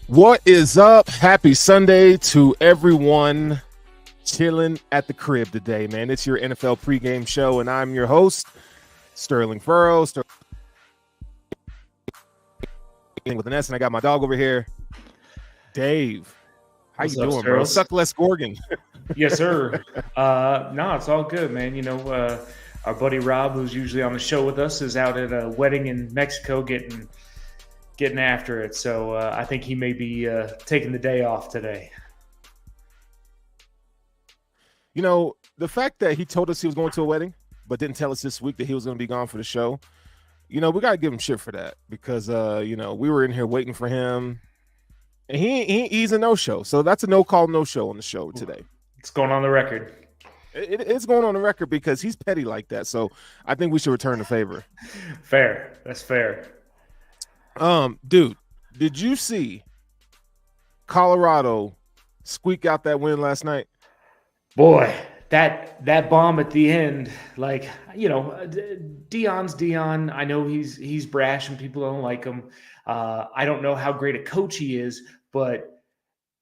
What is up? Happy Sunday to everyone chilling at the crib today, man. It's your NFL pregame show, and I'm your host, Sterling Furrow. With an S, and I got my dog over here, Dave. How What's you up, doing, bro? Sterls? Suck less Gorgon. Yes, sir. No, it's all good, man. You know, our buddy Rob, who's usually on the show with us, is out at a wedding in Mexico getting after it. So I think he may be taking the day off today. You know, the fact that he told us he was going to a wedding, but didn't tell us this week that he was going to be gone for the show, you know, we got to give him shit for that because, you know, we were in here waiting for him. And he's a no-show. So that's a no-call, no-show on the show today. It's going on the record. It's going on the record because he's petty like that. So I think we should return the favor. Fair. That's fair. Dude, did you see Colorado squeak out that win last night? Boy, that bomb at the end, like, you know, Deion's Deion. I know he's brash and people don't like him. I don't know how great a coach he is, but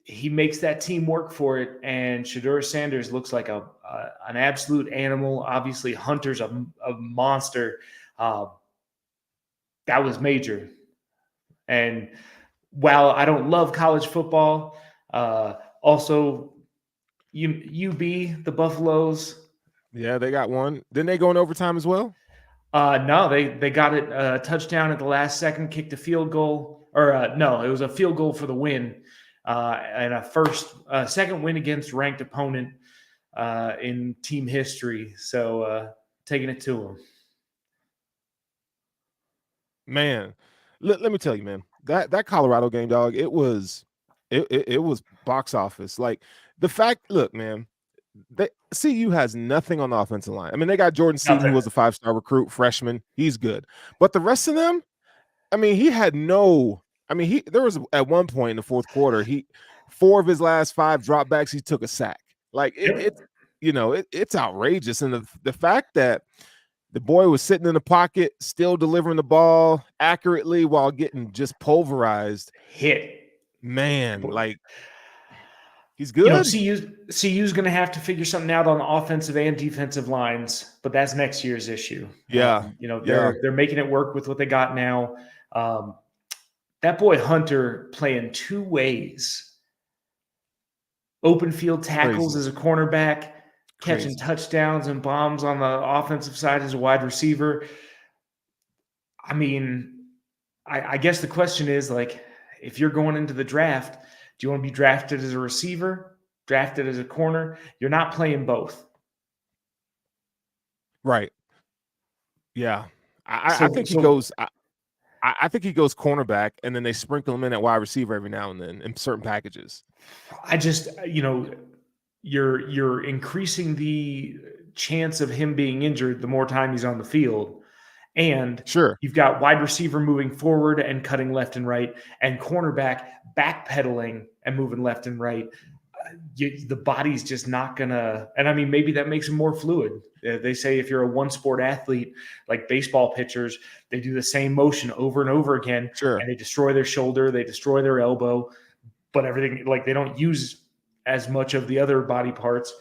he makes that team work for it. And Shedeur Sanders looks like an absolute animal. Obviously, Hunter's a monster. That was major. And while I don't love college football, also UB, the Buffaloes. Yeah, they got one. Didn't they go in overtime as well? No, they got it a touchdown at the last second, kicked a field goal. Or no, it was a field goal for the win. And a second win against ranked opponent in team history. So taking it to them. Man, let me tell you, man, that Colorado game, dog, it was box office. Like the fact, look, man, CU has nothing on the offensive line. I mean, they got Jordan Seaton, who was a 5-star recruit, freshman. He's good. But the rest of them, I mean, there was at one point in the fourth quarter, 4 of his last 5 dropbacks, he took a sack. Like it's outrageous. And the fact that the boy was sitting in the pocket, still delivering the ball accurately while getting just pulverized. Man, like he's good. You know, CU's going to have to figure something out on the offensive and defensive lines, but that's next year's issue. Yeah. They're making it work with what they got now. That boy Hunter playing 2 ways. Open field tackles as a cornerback, catching touchdowns and bombs on the offensive side as a wide receiver. I mean, I guess the question is, like, if you're going into the draft, do you want to be drafted as a receiver, drafted as a corner? You're not playing both. Right. Yeah. I think he goes I think he goes cornerback, and then they sprinkle him in at wide receiver every now and then in certain packages. I just, you're increasing the chance of him being injured the more time he's on the field. And sure, you've got wide receiver moving forward and cutting left and right, and cornerback backpedaling and moving left and right. The body's just not gonna. And I mean, maybe that makes him more fluid. They say if you're a one-sport athlete, like baseball pitchers, they do the same motion over and over again, and they destroy their shoulder, they destroy their elbow, but everything, like, they don't use as much of the other body parts.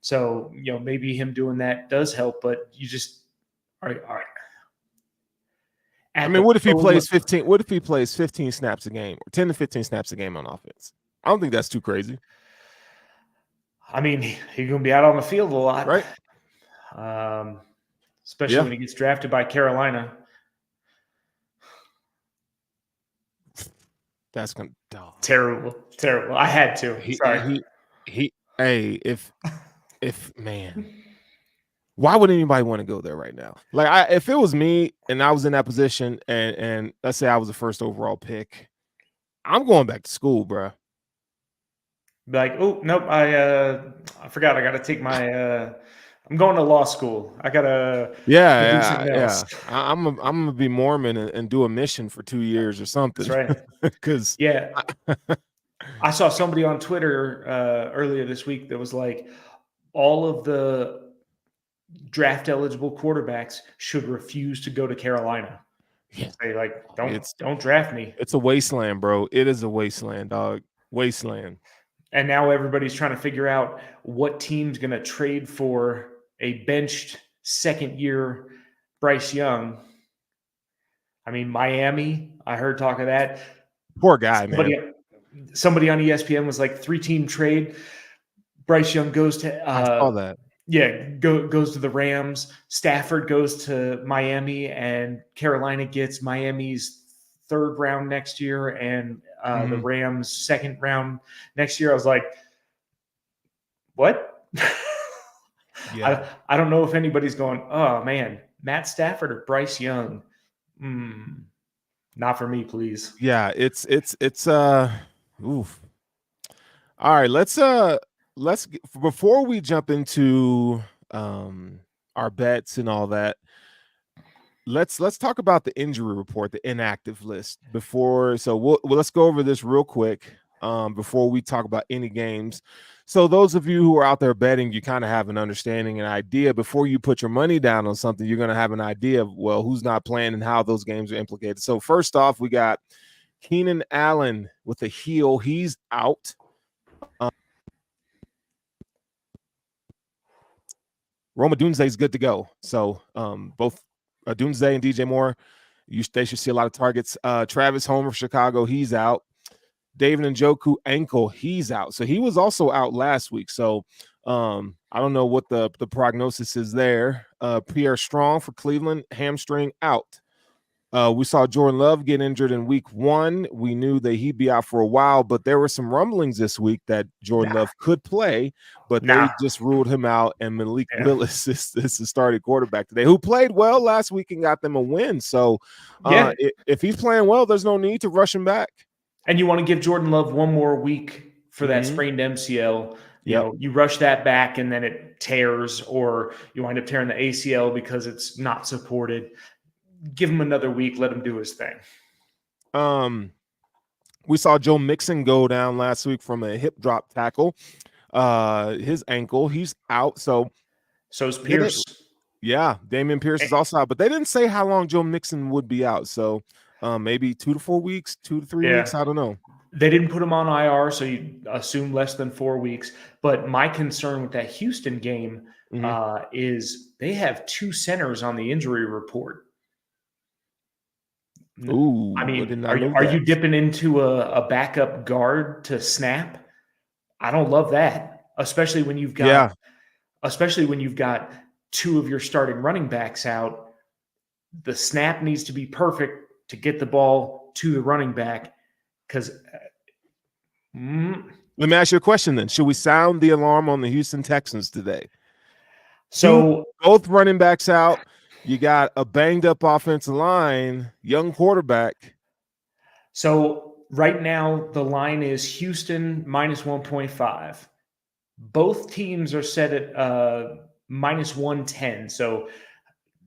So, maybe him doing that does help, but you just all right. I mean, what if he plays 15? What if he plays 15 snaps a game, or 10 to 15 snaps a game on offense? I don't think that's too crazy. I mean, he's going to be out on the field a lot, right? Especially when he gets drafted by Carolina. That's gonna terrible. I had to. Sorry. If man, why would anybody want to go there right now? Like, if it was me and I was in that position, and let's say I was the first overall pick, I'm going back to school, bro. Like, oh nope, I forgot. I got to take my. I'm going to law school. I gotta. Yeah. I'm gonna be Mormon and do a mission for 2 years or something. That's right. Because I saw somebody on Twitter earlier this week that was like, all of the draft eligible quarterbacks should refuse to go to Carolina. Yeah. Say like, It's don't draft me. it's a wasteland, bro. It is a wasteland, dog. Wasteland. And now everybody's trying to figure out what team's going to trade for a benched second year Bryce Young. I mean, Miami, I heard talk of that. Poor guy, man. Somebody on ESPN was like 3-team trade. Bryce Young goes to I saw that. goes to the Rams. Stafford goes to Miami, and Carolina gets Miami's third round next year, and the Rams second round next year. I was like, what? Yeah. I don't know if anybody's going, oh man, Matt Stafford or Bryce Young. Not for me, please. Yeah, it's oof. All right, let's before we jump into our bets and all that, let's talk about the injury report, the inactive list before. So let's go over this real quick before we talk about any games. So those of you who are out there betting, you kind of have an understanding, an idea before you put your money down on something. You're going to have an idea of, well, who's not playing and how those games are implicated. So first off, we got Keenan Allen with a heel. He's out. Rome Odunze is good to go. So both Odunze and DJ Moore, they should see a lot of targets. Travis Homer, Chicago, he's out. David Njoku ankle, he's out. So he was also out last week. So I don't know what the prognosis is there. Pierre Strong for Cleveland, hamstring out. We saw Jordan Love get injured in week 1. We knew that he'd be out for a while, but there were some rumblings this week that Jordan Love could play, but they just ruled him out. And Malik Willis is the starting quarterback today, who played well last week and got them a win. So if he's playing well, there's no need to rush him back. And you want to give Jordan Love one more week for that sprained MCL. You know, you rush that back and then it tears, or you wind up tearing the ACL because it's not supported. Give him another week. Let him do his thing. We saw Joe Mixon go down last week from a hip drop tackle. His ankle, he's out. So is Pierce. Yeah, Damian Pierce is also out, but they didn't say how long Joe Mixon would be out. So maybe 2 to 4 weeks, 2 to 3 weeks. I don't know. They didn't put him on IR, so you assume less than 4 weeks. But my concern with that Houston game is they have 2 centers on the injury report. Ooh, I mean, are you dipping into a backup guard to snap? I don't love that, especially when you've got 2 of your starting running backs out. The snap needs to be perfect to get the ball to the running back. Because let me ask you a question then. Should we sound the alarm on the Houston Texans today? So both running backs out. You got a banged up offensive line, young quarterback. So right now the line is Houston minus 1.5. Both teams are set at minus 110. So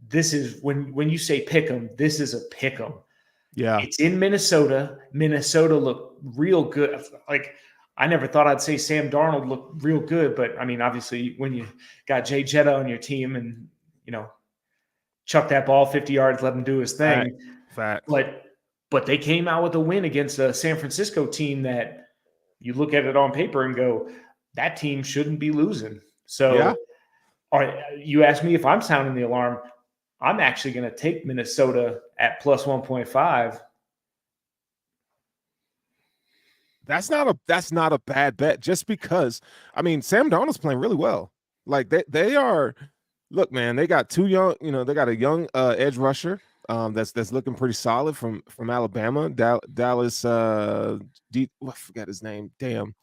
this is when you say pick 'em, this is a pick 'em. Yeah. It's in Minnesota. Minnesota looked real good. Like, I never thought I'd say Sam Darnold looked real good, but I mean, obviously when you got Jay Jetta on your team and, you know, chuck that ball 50 yards, let him do his thing. Fact. But they came out with a win against a San Francisco team that you look at it on paper and go, that team shouldn't be losing. So you asked me if I'm sounding the alarm. I'm actually going to take Minnesota at plus 1.5. That's not a bad bet, just because, I mean, Sam Darnold's playing really well. Like they are. Look, man, they got 2 young, they got a young edge rusher that's looking pretty solid from Alabama, Dallas. I forgot his name. Damn.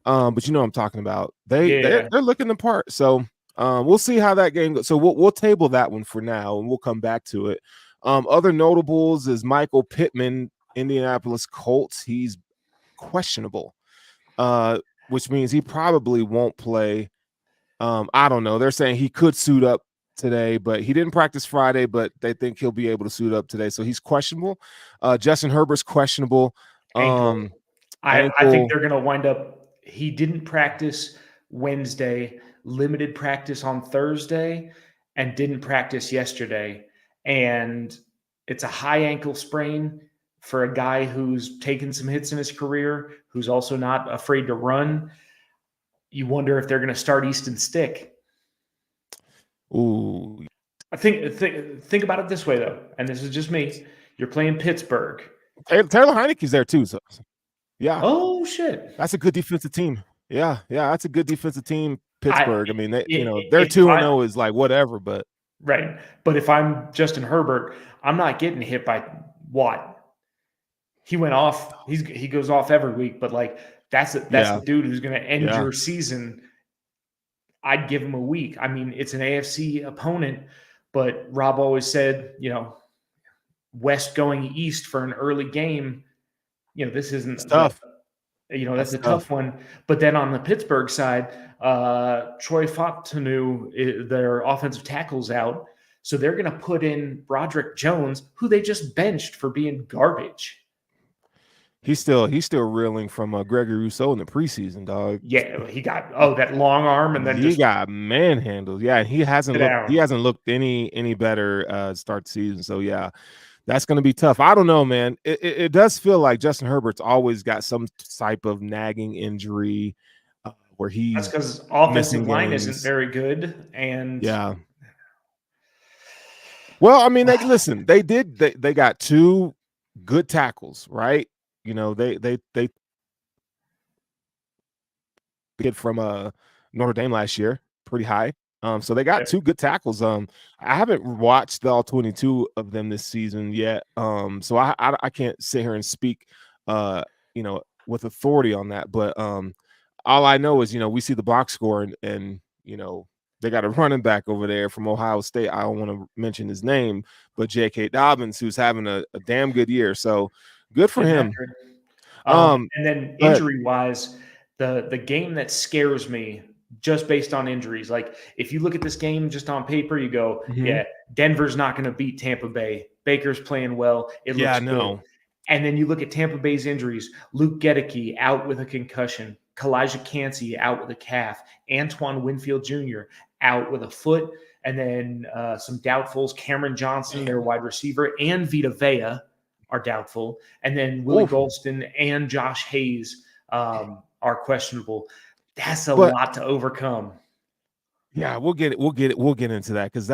But you know what I'm talking about. They're looking the part. So we'll see how that game goes. So we'll table that one for now, and we'll come back to it. Other notables is Michael Pittman, Indianapolis Colts. He's questionable, which means he probably won't play. I don't know. They're saying he could suit up today, but he didn't practice Friday, but they think he'll be able to suit up today. So he's questionable. Justin Herbert's questionable. I think they're going to wind up. He didn't practice Wednesday, limited practice on Thursday, and didn't practice yesterday. And It's a high ankle sprain for a guy who's taken some hits in his career, who's also not afraid to run. You wonder if they're going to start Easton Stick. Ooh. I think about it this way though, and this is just me. You're playing Pittsburgh. Taylor Heineke's there too. So yeah. Oh shit. That's a good defensive team. Yeah, that's a good defensive team. Pittsburgh. I mean, they're 2-0 is like whatever, but right. But if I'm Justin Herbert, I'm not getting hit by Watt. He went off. He goes off every week, but like that's the dude who's going to end your season. I'd give him a week. I mean, it's an AFC opponent, but Rob always said, West going east for an early game. This isn't tough. That's a tough one. But then on the Pittsburgh side, Troy Fautanu, their offensive tackle's out. So they're going to put in Broderick Jones, who they just benched for being garbage. He's still reeling from Gregory Rousseau in the preseason, dog. Yeah, he got that long arm, and then he got manhandled. Yeah, and he hasn't looked any better start the season. So yeah, that's going to be tough. I don't know, man. It does feel like Justin Herbert's always got some type of nagging injury where he's that's because offensive line isn't very good, and yeah. Well, I mean, listen, they got 2 good tackles, right? They get from Notre Dame last year, pretty high. So they got 2 good tackles. I haven't watched all 22 of them this season yet. So I can't sit here and speak, with authority on that. But all I know is, we see the box score and they got a running back over there from Ohio State. I don't want to mention his name, but J.K. Dobbins, who's having a damn good year. So good for him. And then injury-wise, the game that scares me just based on injuries, like if you look at this game just on paper, you go, yeah, Denver's not going to beat Tampa Bay. Baker's playing well. It looks good. And then you look at Tampa Bay's injuries. Luke Gedeke out with a concussion. Kalijah Cansey out with a calf. Antoine Winfield Jr. out with a foot. And then some doubtfuls. Cameron Johnson, their wide receiver, and Vita Vea are doubtful. And then Willie Golston and Josh Hayes are questionable. That's a lot to overcome. Yeah, we'll get into that because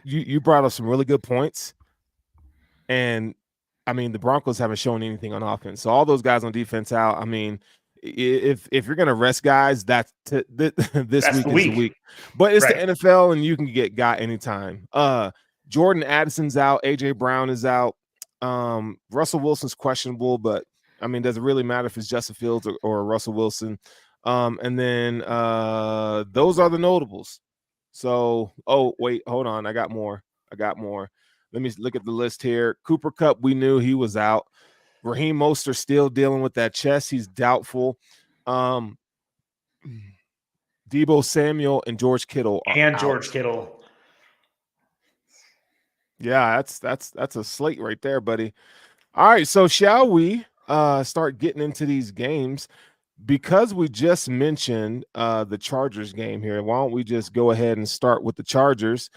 you brought up some really good points. And I mean, the Broncos haven't shown anything on offense. So all those guys on defense out. I mean, if you're gonna rest guys, this week is the week. But it's the NFL, and you can get got anytime. Jordan Addison's out. AJ Brown is out. Russell Wilson's questionable, but I mean, does it really matter if it's Justin Fields or Russell Wilson? And then those are the notables. So, wait, hold on. I got more. Let me look at the list here. Cooper Kupp, we knew he was out. Raheem Mostert still dealing with that chest. He's doubtful. Deebo Samuel and George Kittle are out. George Kittle. Yeah, that's a slate right there, buddy. All right, so shall we start getting into these games? Because we just mentioned the Chargers game here, why don't we just go ahead and start with the Chargers?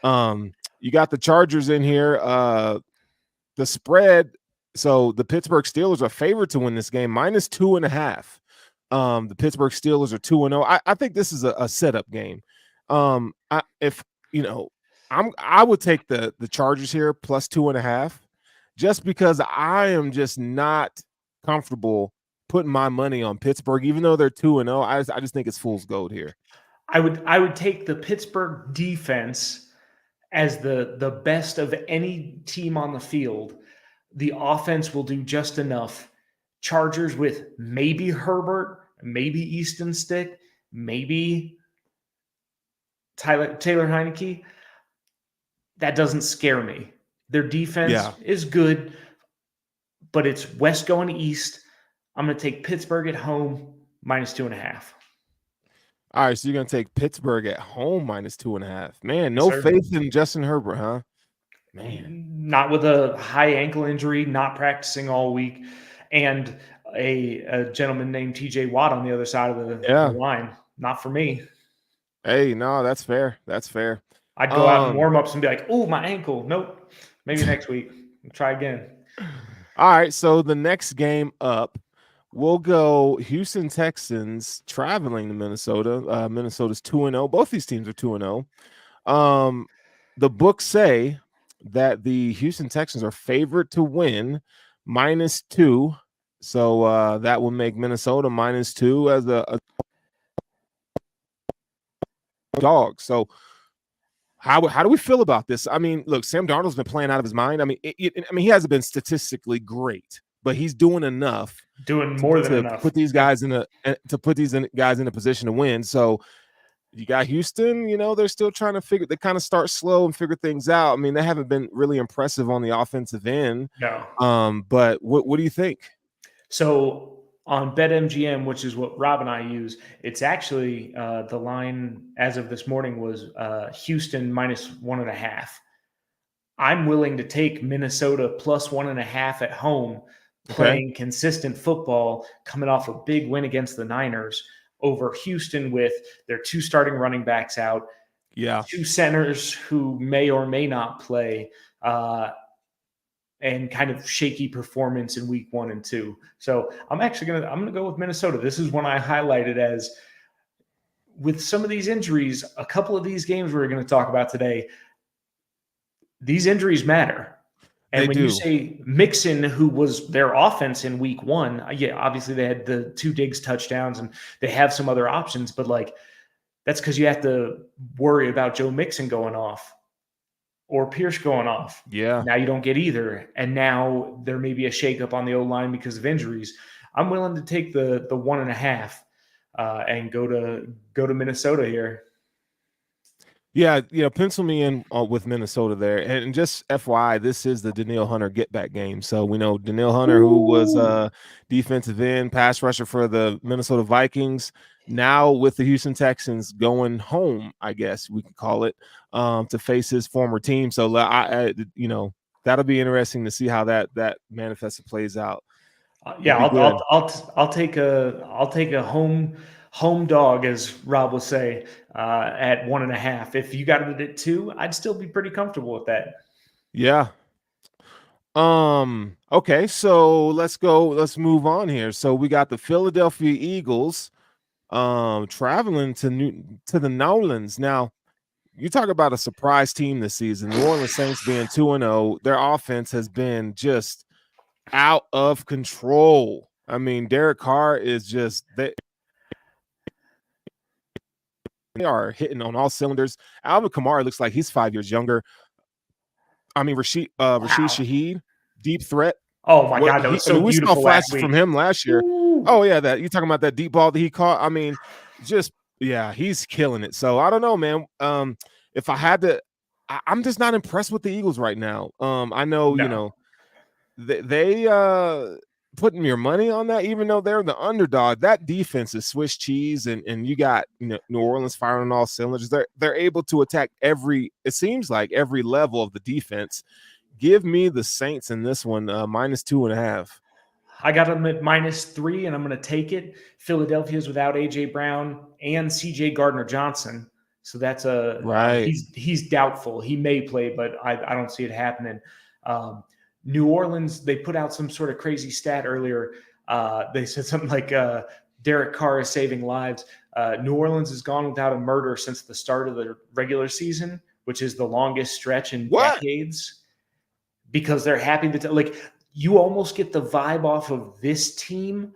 You got the Chargers in here. The spread, so the Pittsburgh Steelers are favored to win this game, -2.5. The Pittsburgh Steelers are 2-0. I think this is a setup game. I would take the Chargers here +2.5, just because I am just not comfortable putting my money on Pittsburgh, even though they're 2-0. I just think it's fool's gold here. I would take the Pittsburgh defense as the best of any team on the field. The offense will do just enough. Chargers with maybe Herbert, maybe Easton Stick, maybe Taylor Heinicke. That doesn't scare me. Their defense is good, but it's West going east. I'm going to take Pittsburgh at home -2.5. All right, so you're going to take Pittsburgh at home -2.5. Man, no faith in Justin Herbert, huh? Man. Not with a high ankle injury, not practicing all week, and a gentleman named TJ Watt on the other side of the line. Not for me. Hey, no, that's fair. I'd go out in warm-ups and be like, oh, my ankle. Nope. Maybe next week. Try again. All right, so the next game up, we'll go Houston Texans traveling to Minnesota. Minnesota's 2-0. Both these teams are 2-0. The books say that the Houston Texans are favored to win -2. So that will make Minnesota -2 as a dog. So how do we feel about this? I mean, look, Sam Darnold's been playing out of his mind. I mean, he hasn't been statistically great, but he's doing enough, doing more than enough, put these guys in a position to win. So you got Houston, they're still trying to they kind of start slow and figure things out. I mean, they haven't been really impressive on the offensive end. No. But what do you think? So on BetMGM, which is what Rob and I use, it's actually the line as of this morning was Houston -1.5. I'm willing to take Minnesota +1.5 at home, playing consistent football, coming off a big win against the Niners, over Houston with their 2 starting running backs out, 2 centers who may or may not play, and kind of shaky performance in week 1 and 2. So I'm gonna go with Minnesota. This is one I highlighted as, with some of these injuries, a couple of these games we're going to talk about today, these injuries matter. And when you say Mixon, who was their offense in week 1, yeah, obviously they had the 2 Diggs touchdowns and they have some other options, but that's because you have to worry about Joe Mixon going off or Pierce going off. Yeah. Now you don't get either. And now there may be a shakeup on the O-line because of injuries. I'm willing to take the 1.5 and go to Minnesota here. Yeah, pencil me in with Minnesota there. And just FYI, this is the Danielle Hunter get back game. So we know Danielle Hunter, who was defensive end, pass rusher for the Minnesota Vikings, now with the Houston Texans, going home, I guess we could call it, to face his former team. So that'll be interesting to see how that manifests and plays out. I'll take a home dog, as Rob will say, at 1.5. If you got it at 2, I'd still be pretty comfortable with that. Yeah. Okay, so let's move on here. So we got the Philadelphia Eagles traveling to the Nolans. Now, you talk about a surprise team this season. New Orleans Saints being 2-0, their offense has been just out of control. I mean, Derek Carr is just they are hitting on all cylinders. Alvin Kamara looks like he's 5 years younger. I mean, Rashid Shaheed, deep threat. Oh my God, that was so beautiful. We saw flashes from him last year. Ooh. Oh yeah, that you talking about that deep ball that he caught? I mean, he's killing it. So I don't know, man. If I had to, I'm just not impressed with the Eagles right now. I know, they putting your money on that, even though they're the underdog. That defense is Swiss cheese, and you got New Orleans firing on all cylinders. They're able to attack it seems like every level of the defense. Give me the Saints in this one, -2.5. I got them at -3, and I'm going to take it. Philadelphia's without AJ Brown and CJ Gardner-Johnson, so that's right. He's doubtful. He may play, but I don't see it happening. New Orleans, they put out some sort of crazy stat earlier. They said something like Derek Carr is saving lives. New Orleans has gone without a murder since the start of the regular season, which is the longest stretch in decades, because they're happy that you almost get the vibe off of this team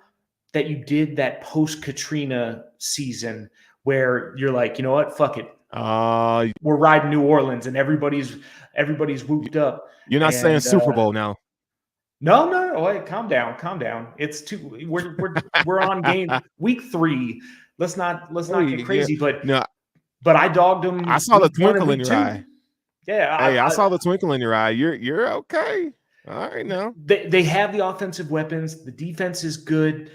that you did that post-Katrina season, where you're like, you know what, fuck it. We're riding New Orleans, and everybody's whooped up. You're not saying Super Bowl now. No. Wait, calm down. It's too. We're on game week 3. Let's not get crazy. Yeah, but I dogged them. I saw the twinkle in your eye. Yeah. Hey, I saw the twinkle in your eye. You're okay. All right now. They have the offensive weapons. The defense is good.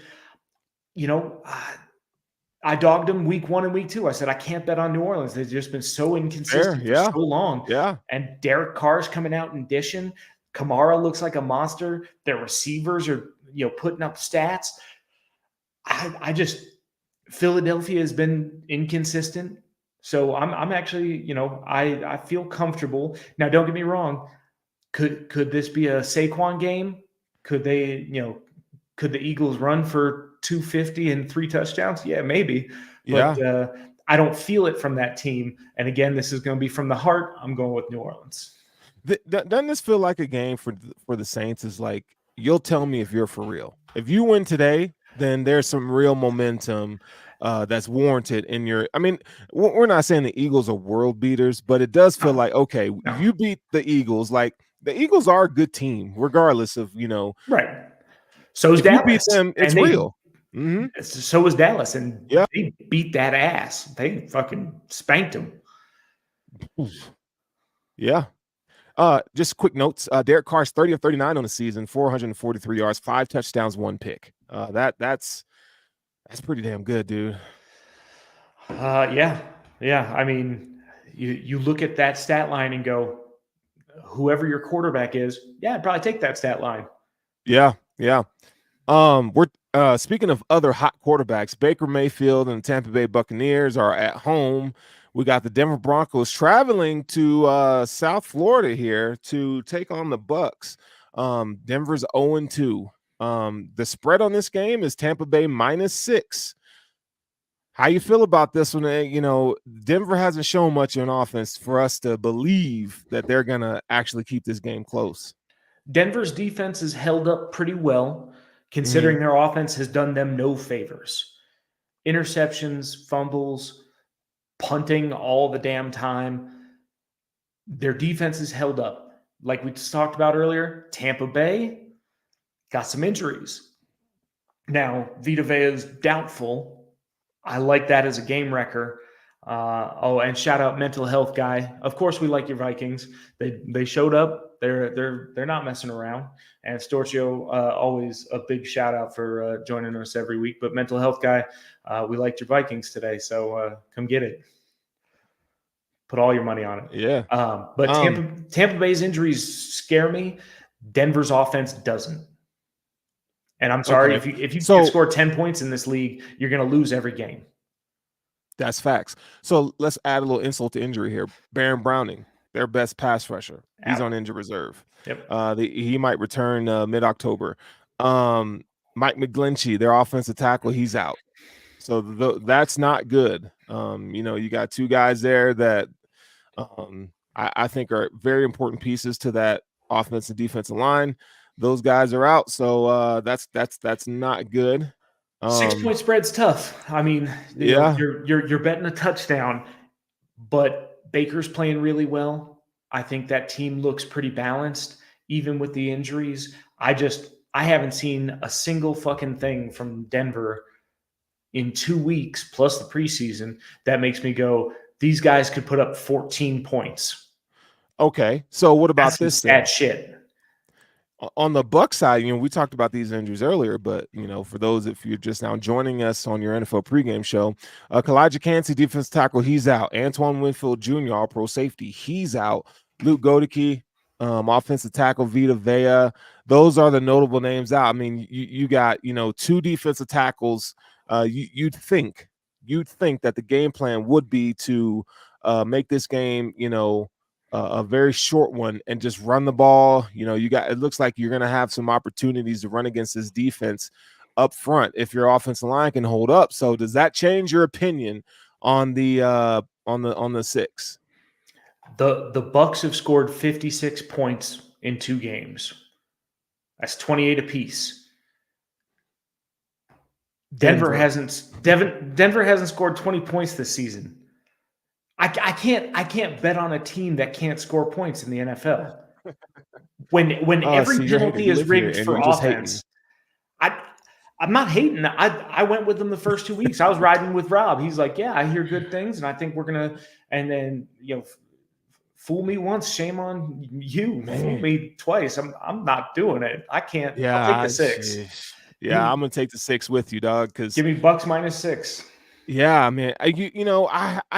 I dogged them week 1 and week 2. I said, I can't bet on New Orleans. They've just been so inconsistent for so long. Yeah. And Derek Carr's coming out and dishing. Kamara looks like a monster. Their receivers are, putting up stats. Philadelphia has been inconsistent. So I'm actually, I feel comfortable. Now, don't get me wrong. Could this be a Saquon game? Could the Eagles run for 250 and 3 touchdowns? Yeah, maybe. But Yeah. I don't feel it from that team. And again, this is going to be from the heart. I'm going with New Orleans. Doesn't this feel like a game for the Saints? Is like, you'll tell me if you're for real. If you win today, then there's some real momentum that's warranted in your. I mean, we're not saying the Eagles are world beaters, but it does feel like, okay, you beat the Eagles. Like, the Eagles are a good team, regardless of, right. So is if you Dallas. beat them, it's real. So was Dallas, and Yeah. they beat that ass. They fucking spanked them. Yeah. Just quick notes. Derek Carr's 30 of 39 on the season, 443 yards, 5 touchdowns, 1 pick. That's pretty damn good, dude. Yeah. I mean, you look at that stat line and go, whoever your quarterback is, yeah, I'd probably take that stat line. Yeah. We're speaking of other hot quarterbacks. Baker Mayfield and the Tampa Bay Buccaneers are at home. We got the Denver Broncos traveling to South Florida here to take on the Bucks. Denver's 0-2. The spread on this game is Tampa Bay -6. How you feel about this one? Denver hasn't shown much in offense for us to believe that they're gonna actually keep this game close. Denver's defense has held up pretty well, considering their offense has done them no favors. Interceptions, fumbles, punting all the damn time. Their defense has held up. Like we just talked about earlier, Tampa Bay got some injuries. Now, Vita Vea is doubtful. I like that as a game wrecker. And shout out Mental Health Guy. Of course, we like your Vikings. They showed up. They're not messing around. And Storchio, always a big shout out for joining us every week. But Mental Health Guy, we liked your Vikings today, so come get it. Put all your money on it. Yeah. But Tampa Bay's injuries scare me. Denver's offense doesn't. And I'm sorry, Okay. if you can't score 10 points in this league, you're going to lose every game. That's facts. So let's add a little insult to injury here. Baron Browning, their best pass rusher, he's on injured reserve. Yep. He might return mid-October. Mike McGlinchey, their offensive tackle, he's out. So that's not good. You got 2 guys there that I think are very important pieces to that offensive and defensive line. Those guys are out, so that's not good. 6-point spread's tough. I mean, you're betting a touchdown, but Baker's playing really well. I think that team looks pretty balanced, even with the injuries. I haven't seen a single fucking thing from Denver in 2 weeks, plus the preseason, that makes me go, these guys could put up 14 points. Okay, so what about this? That shit. On the Buck side, we talked about these injuries earlier, but for those, if you're just now joining us on your NFL pregame show, Kalijah Kancey, defensive tackle, he's out. Antoine Winfield Jr., all-pro safety, he's out. Luke Goedeke, offensive tackle, Vita Vea. Those are the notable names out. I mean, you got 2 defensive tackles. You'd think that the game plan would be to make this game, a very short one and just run the ball. It looks like you're going to have some opportunities to run against this defense up front if your offensive line can hold up. So does that change your opinion on the 6? The Bucks have scored 56 points in 2 games. That's 28 apiece. Denver hasn't scored 20 points this season. I can't bet on a team that can't score points in the NFL. When every penalty is rigged for offense, I'm not hating. I went with them the first 2 weeks. I was riding with Rob. He's like, yeah, I hear good things, and I think we're gonna. And then fool me once, shame on you. Man. Fool me twice. I'm not doing it. I can't. Yeah, I'll take the 6. Yeah, I'm gonna take the 6 with you, dog. Because give me Bucks -6. Yeah, man. I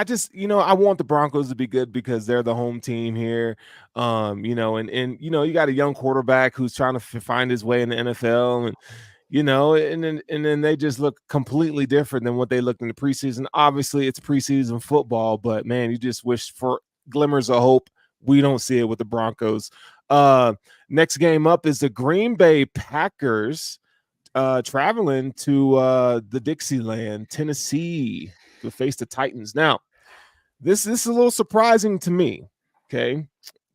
just I want the Broncos to be good because they're the home team here. And you got a young quarterback who's trying to find his way in the NFL, and then they just look completely different than what they looked in the preseason. Obviously, it's preseason football, but man, you just wish for glimmers of hope. We don't see it with the Broncos. Next game up is the Green Bay Packers traveling to the Dixieland, Tennessee, to face the Titans. Now, this is a little surprising to me. Okay,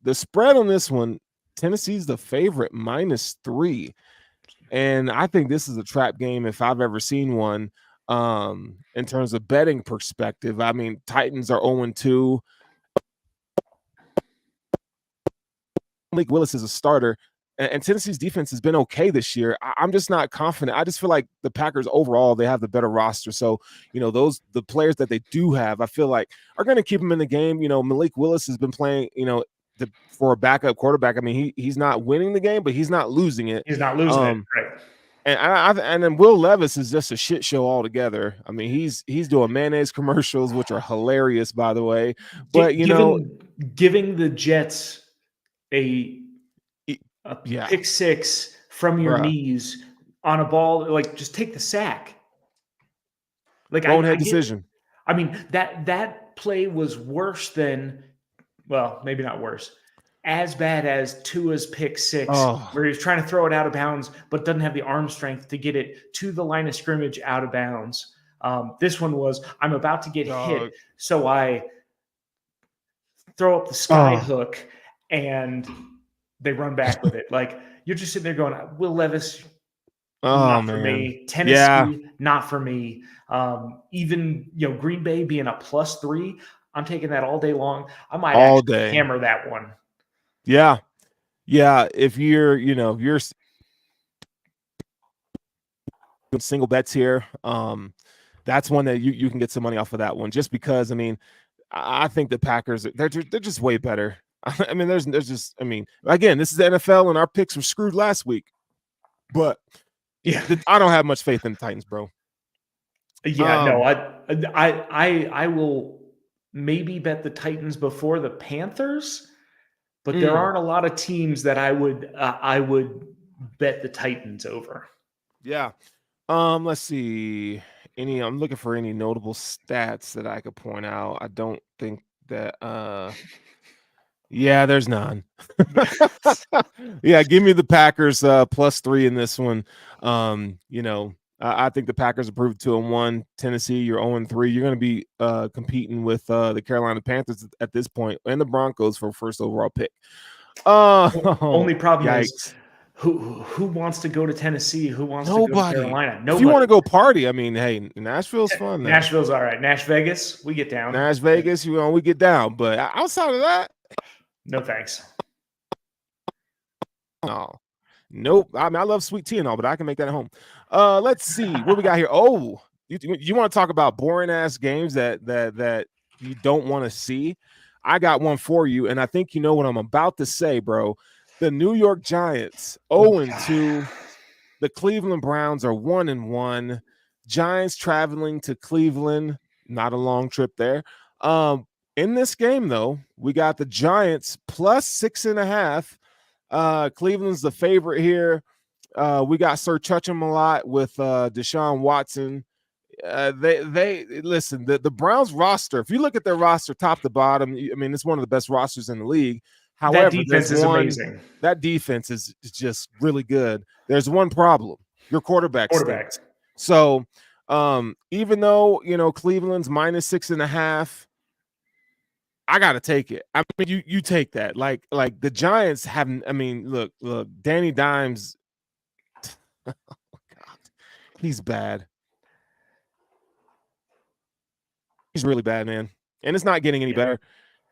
the spread on this one, Tennessee's the favorite, -3, and I think this is a trap game if I've ever seen one. In terms of betting perspective, I mean, Titans are 0-2. Malik Willis is a starter, and Tennessee's defense has been okay this year. I'm just not confident. I just feel like the Packers overall, they have the better roster. So, the players that they do have, I feel like are going to keep them in the game. Malik Willis has been playing, for a backup quarterback. I mean, he's not winning the game, but he's not losing it. He's not losing it, right? And then Will Levis is just a shit show altogether. I mean, he's doing mayonnaise commercials, which are hilarious, by the way. But giving the Jets a pick six from your knees on a ball, like just take the sack. Like bonehead decision. I mean, that play was worse than, well, maybe not worse, as bad as Tua's pick six, where he was trying to throw it out of bounds, but doesn't have the arm strength to get it to the line of scrimmage out of bounds. This one was, I'm about to get hit, so I throw up the sky hook, and they run back with it. Like, you're just sitting there going, Will Levis, not for me. Tennessee, not for me. Even Green Bay being a +3, I'm taking that all day long. I might actually hammer that one. Yeah. If you're, you're single bets here, that's one that you can get some money off of that one. Just because, I mean, I think the Packers, they're just way better. I mean, there's just, I mean, again, this is the NFL, and our picks were screwed last week. But I don't have much faith in the Titans, bro. Yeah, no, I will maybe bet the Titans before the Panthers, but there aren't a lot of teams that I would bet the Titans over. Yeah. Let's see. I'm looking for any notable stats that I could point out. I don't think that there's none. Give me the Packers +3 in this one. I think the Packers are proved 2-1. Tennessee, you're 0-3. You're going to be competing with the Carolina Panthers at this point, and the Broncos for first overall pick. Only problem is who wants to go to Tennessee? Who wants to go to Carolina? Nobody. If you want to go party, I mean, hey, Nashville's fun. Nashville's all right. Nash Vegas, we get down. Nash Vegas, we get down. But outside of that, no thanks. Oh, nope. I mean, I love sweet tea and all, but I can make that at home. Let's see what we got here. Oh, you want to talk about boring ass games that you don't want to see? I got one for you, and I think you know what I'm about to say, bro. The New York Giants 0-2. The Cleveland Browns are 1-1. Giants traveling to Cleveland. Not a long trip there. In this game, though, we got the Giants +6.5. Cleveland's the favorite here. We got Sir Chuchum-a-lot with Deshaun Watson. They listen, the Browns roster, if you look at their roster top to bottom, I mean, it's one of the best rosters in the league. However, that defense is amazing. That defense is just really good. There's one problem: your quarterback. So, even though Cleveland's -6.5, I gotta take it. I mean, you take that. Like the Giants haven't. I mean, look, Danny Dimes. Oh God, he's bad. He's really bad, man, and it's not getting any better.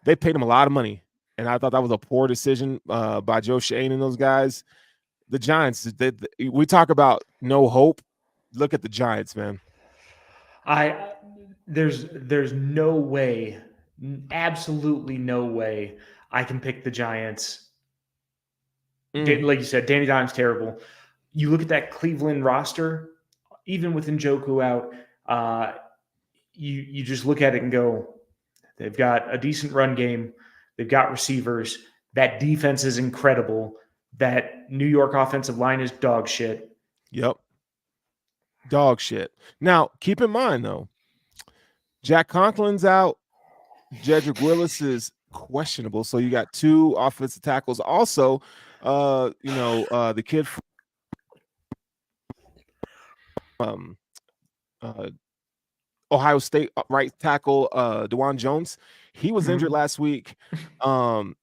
They paid him a lot of money, and I thought that was a poor decision by Joe Schoen and those guys. The Giants, we talk about no hope. Look at the Giants, man. There's no way, absolutely no way I can pick the Giants. Like you said, Danny Dimes terrible. You look at that Cleveland roster, even with Njoku out, you just look at it and go, they've got a decent run game. They've got receivers. That defense is incredible. That New York offensive line is dog shit. Yep. Dog shit. Now, keep in mind, though, Jack Conklin's out. Jedrick Willis is questionable. So you got 2 offensive tackles. Also, the kid from uh, Ohio State right tackle Dewan Jones, he was injured last week. Let's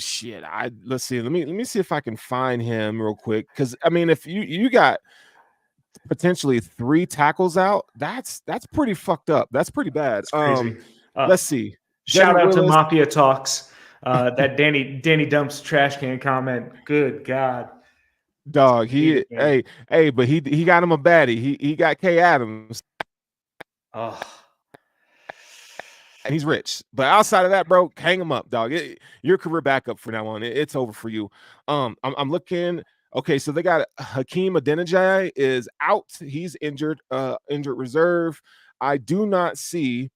see. Let me see if I can find him real quick. Because I mean, if you got potentially 3 tackles out, that's pretty fucked up. That's pretty bad. It's crazy. Let's see. Shout Jeddy out to Willis. Mafia Talks. That Danny Dumps trash can comment. Good God. Dog, but he got him a baddie. He got Kay Adams. Oh. And he's rich. But outside of that, bro, hang him up, dog. Your career backup from now on. It's over for you. I'm looking. Okay, so they got Hakeem Adeniji is out. He's injured reserve. I do not see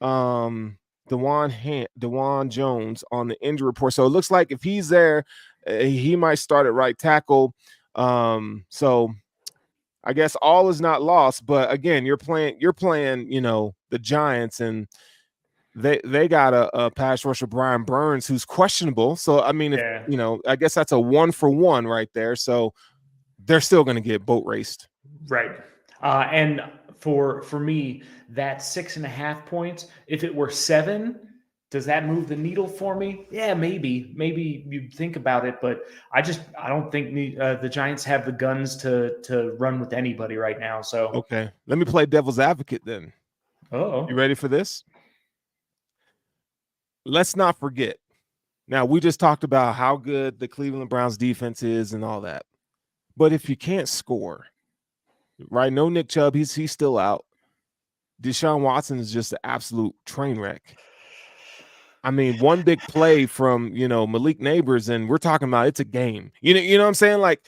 Dewan Jones on the injury report. So it looks like if he's there, he might start at right tackle. So I guess all is not lost. But again, you're playing, the Giants, and they got a pass rusher, Brian Burns, who's questionable. So I mean, I guess that's a 1-for-1 right there. So they're still going to get boat raced, right? And for me, that 6.5 points. If it were 7, does that move the needle for me? Yeah, maybe you think about it, but I don't think the Giants have the guns to run with anybody right now. So okay, let me play devil's advocate then. Oh, you ready for this? Let's not forget. Now, we just talked about how good the Cleveland Browns defense is and all that. But if you can't score, right? No Nick Chubb, he's still out. Deshaun Watson is just an absolute train wreck. I mean, one big play from, Malik Neighbors, and we're talking about it's a game. You know what I'm saying? Like,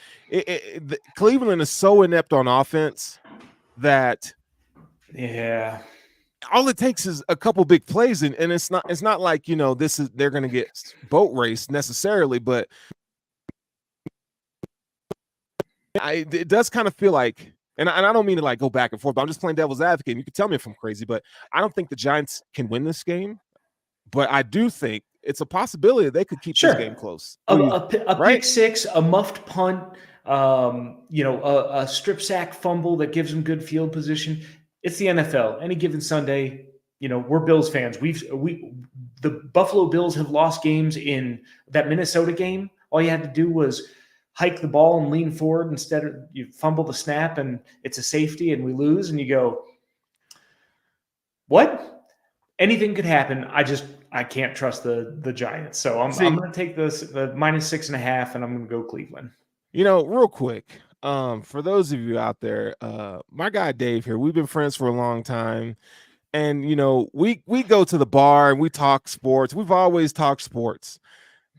Cleveland is so inept on offense that all it takes is a couple big plays, and it's not like they're going to get boat raced necessarily, but it does kind of feel like, and I don't mean to like go back and forth, but I'm just playing devil's advocate. You can tell me if I'm crazy, but I don't think the Giants can win this game, but I do think it's a possibility that they could keep this game close. A pick six, a muffed punt, a strip sack fumble that gives them good field position. It's the NFL. Any given Sunday, we're Bills fans. The Buffalo Bills have lost games. In that Minnesota game, all you had to do was hike the ball and lean forward. Instead of you fumble the snap and it's a safety and we lose, and you go, what? Anything could happen. I can't trust the Giants. So I'm going to take the -6.5, and I'm going to go Cleveland. Real quick, for those of you out there, my guy Dave here, we've been friends for a long time, and we go to the bar and we talk sports. We've always talked sports,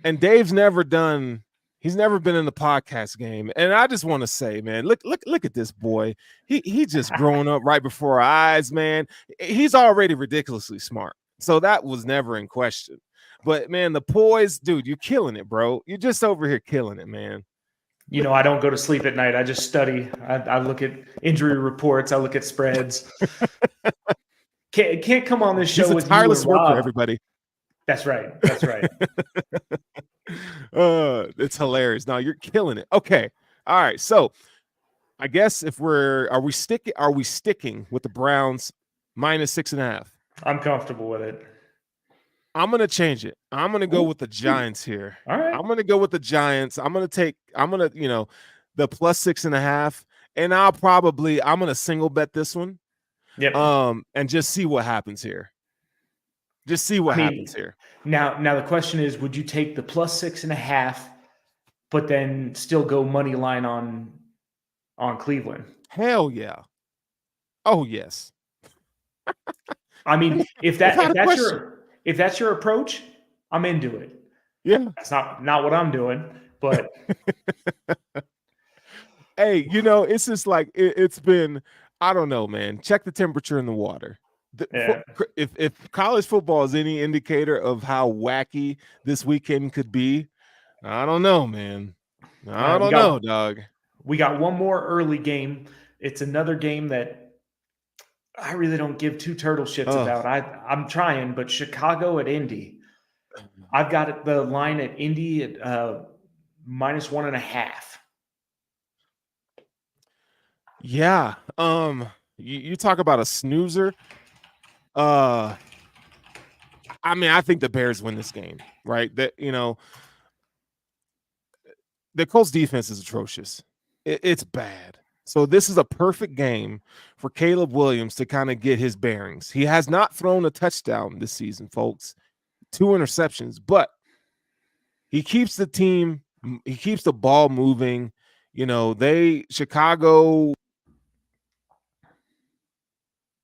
and Dave's never been in the podcast game. And I just want to say, man, look at this boy. He just growing up right before our eyes, man. He's already ridiculously smart, so that was never in question. But man, the poise, dude, you're killing it, bro. You're just over here killing it, man. I don't go to sleep at night. I just study. I look at injury reports. I look at spreads. Can't come on this show with tireless worker, everybody. That's right. It's hilarious. No, you're killing it. Okay. All right. So I guess are we sticking with the Browns -6.5? I'm comfortable with it. I'm going to change it. I'm going to go with the Giants here. All right. I'm going to go with the Giants. I'm going to the +6.5, and I'm going to single bet this one. Yep. And just see what happens here. Just see what happens here. Now the question is, would you take the +6.5, but then still go money line on Cleveland? Hell yeah. Oh yes. I mean, if that's your approach, I'm into it. Yeah. That's not what I'm doing, but hey, it's just like it's been, I don't know, man. Check the temperature in the water. If college football is any indicator of how wacky this weekend could be, I don't know, man. I don't know, dog. We got one more early game. It's another game that I really don't give two turtle shits about. I'm trying, but Chicago at Indy. I've got the line at Indy at -1.5. Yeah. You talk about a snoozer. I mean, I think the Bears win this game, right? That the Colts defense is atrocious. It's bad. So this is a perfect game for Caleb Williams to kind of get his bearings. He has not thrown a touchdown this season, folks. 2 interceptions, but he keeps the team, he keeps the ball moving. Chicago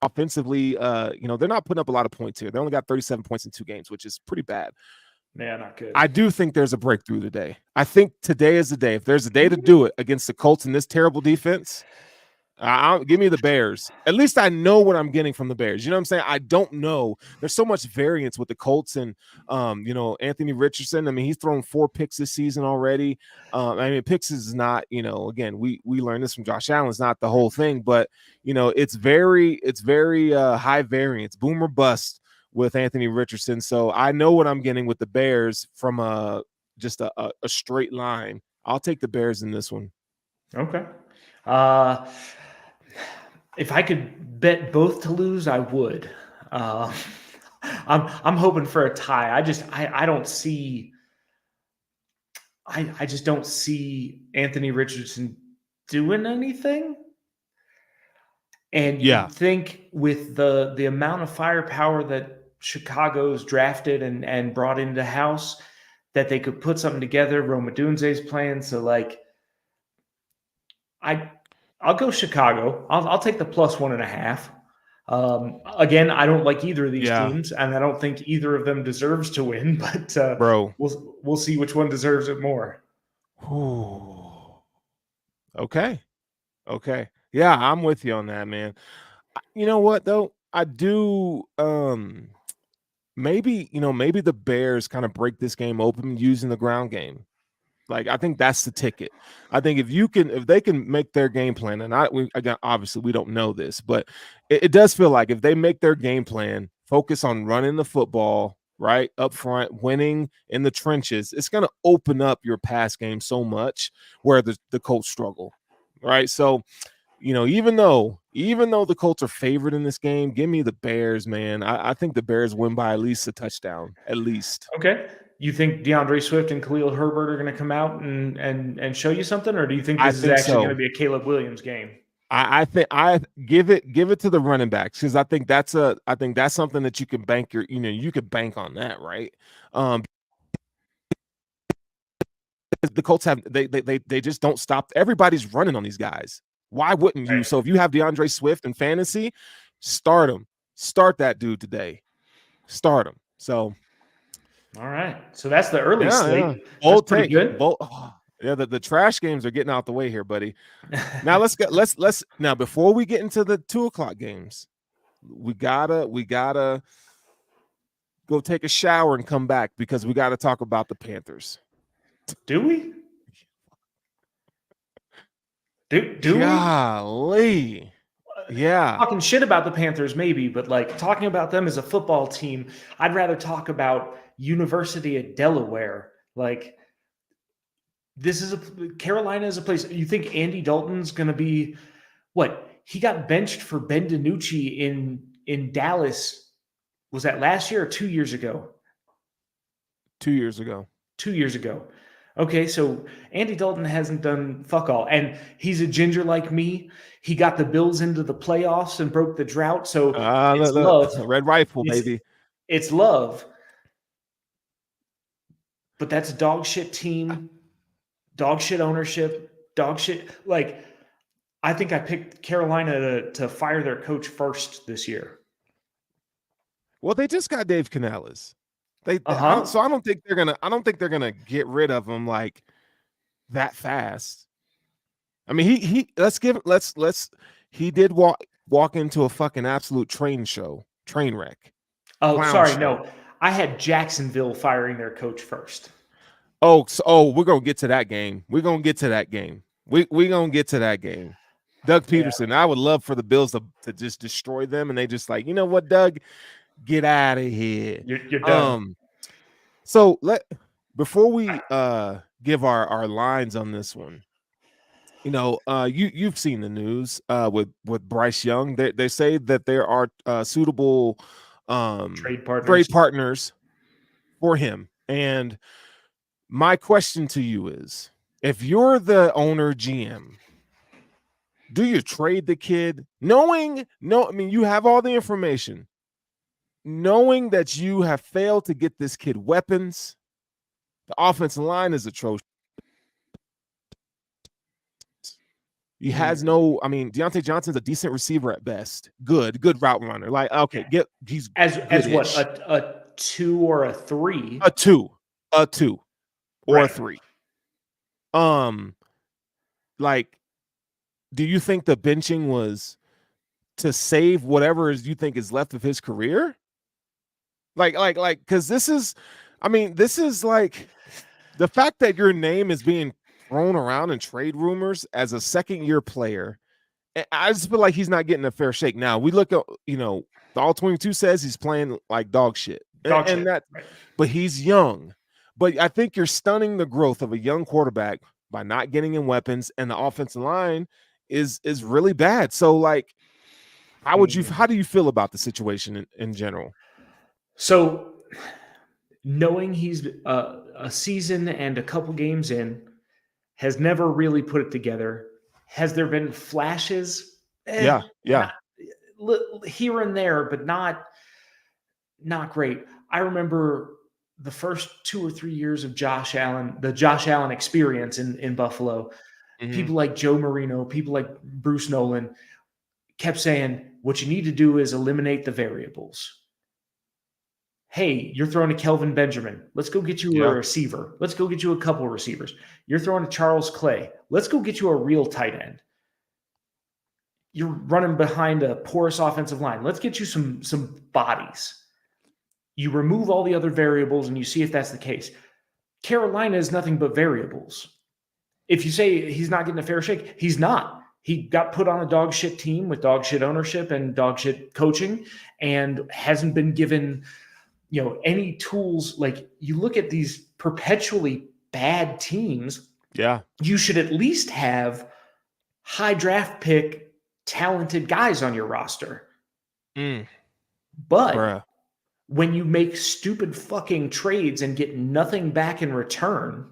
offensively, they're not putting up a lot of points here. They only got 37 points in 2 games, which is pretty bad. Yeah, not good. I do think there's a breakthrough today. I think today is the day. If there's a day to do it against the Colts in this terrible defense, give me the Bears. At least I know what I'm getting from the Bears. You know what I'm saying? I don't know. There's so much variance with the Colts and, Anthony Richardson. I mean, he's thrown 4 picks this season already. I mean, picks is not, again, we learned this from Josh Allen. It's not the whole thing, but, it's very high variance, boom or bust with Anthony Richardson. So I know what I'm getting with the Bears from just a straight line. I'll take the Bears in this one. Okay. If I could bet both to lose, I would. I'm hoping for a tie. I don't see. I just don't see Anthony Richardson doing anything. And you think with the amount of firepower that Chicago's drafted and brought into the house, that they could put something together. Rome Odunze's playing, so like, I'll go Chicago. I'll take the +1.5. Again, I don't like either of these teams, and I don't think either of them deserves to win. But bro, we'll see which one deserves it more. Okay. Yeah, I'm with you on that, man. You know what though? I do. Maybe the Bears kind of break this game open using the ground game. Like, I think that's the ticket. I think if they can make their game plan, and obviously we don't know this, but it does feel like if they make their game plan, focus on running the football right up front, winning in the trenches, it's going to open up your pass game so much where the Colts struggle, right? So, even though the Colts are favored in this game, give me the Bears, man. I think the Bears win by at least a touchdown, at least. Okay. You think DeAndre Swift and Khalil Herbert are going to come out and show you something, or do you think this is actually going to be a Caleb Williams game? I think I give it to the running backs, because I think that's something that you can bank you could bank on that, right? The Colts they just don't stop. Everybody's running on these guys. Why wouldn't you? Right. So if you have DeAndre Swift in fantasy, start him. Start that dude today. Start him. So, all right. So that's the early slate. Yeah. Bold take. Good. Yeah, the trash games are getting out the way here, buddy. Now let's now before we get into the 2:00 games, we gotta go take a shower and come back, because we gotta talk about the Panthers. Do we? Do Golly. we? Yeah. Talking shit about the Panthers, maybe, but like talking about them as a football team, I'd rather talk about University of Delaware. Like, Carolina is a place. You think Andy Dalton's going to be what? He got benched for Ben DiNucci in Dallas. Was that last year or 2 years ago? 2 years ago. 2 years ago. Okay, so Andy Dalton hasn't done fuck all, and he's a ginger like me. He got the Bills into the playoffs and broke the drought. So it's love. Red rifle, baby. It's love. But that's a dog shit team, dog shit ownership, dog shit. Like, I think I picked Carolina to fire their coach first this year. Well, they just got Dave Canales. So I don't think they're gonna get rid of him like that fast. I mean, he did walk into a fucking absolute train wreck. Oh, sorry, no. I had Jacksonville firing their coach first. Oh, we're gonna get to that game. We're gonna get to that game. We're gonna get to that game. Doug Peterson. Yeah. I would love for the Bills to just destroy them, and they just like, you know what, Doug, get out of here. You're done. So before we give our lines on this one, you've seen the news with Bryce Young. They say that there are suitable Trade partners. trade partners for him. And my question to you is, if you're the owner GM, do you trade the kid you have all the information, knowing that you have failed to get this kid weapons? The offensive line is atrocious. He has no, Deontay Johnson's a decent receiver at best. Good route runner. Like, okay, he's as what, a 2 or a 3? A 2 or right. a 3. Like, do you think the benching was to save whatever you think is left of his career? Like, because this is like the fact that your name is being thrown around in trade rumors as a second-year player. I just feel like he's not getting a fair shake. Now we look at, the All 22 says he's playing like dog shit. Right. But he's young. But I think you're stunning the growth of a young quarterback by not getting him weapons, and the offensive line is really bad. So, like, how do you feel about the situation in general? So, knowing he's a season and a couple games in, has never really put it together. Has there been flashes? Yeah. Here and there, but not great. I remember the first 2 or 3 years of Josh Allen, the Josh Allen experience in Buffalo. Mm-hmm. People like Joe Marino, people like Bruce Nolan kept saying, what you need to do is eliminate the variables. Hey, you're throwing to Kelvin Benjamin. Let's go get you a receiver. Let's go get you a couple of receivers. You're throwing to Charles Clay. Let's go get you a real tight end. You're running behind a porous offensive line. Let's get you some bodies. You remove all the other variables and you see if that's the case. Carolina is nothing but variables. If you say he's not getting a fair shake, he's not. He got put on a dog shit team with dog shit ownership and dog shit coaching and hasn't been given any tools. Like, you look at these perpetually bad teams. Yeah. You should at least have high draft pick talented guys on your roster. But when you make stupid fucking trades and get nothing back in return,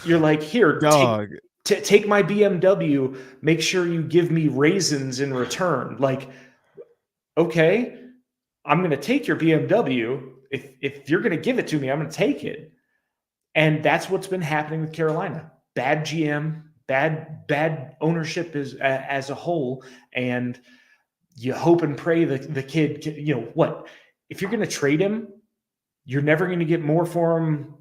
you're like, here, dog. Take my BMW, make sure you give me raisins in return. Like, okay, I'm going to take your BMW. If you're going to give it to me, I'm going to take it. And that's what's been happening with Carolina. Bad GM, bad ownership as a whole. And you hope and pray the kid, what? If you're going to trade him, you're never going to get more for him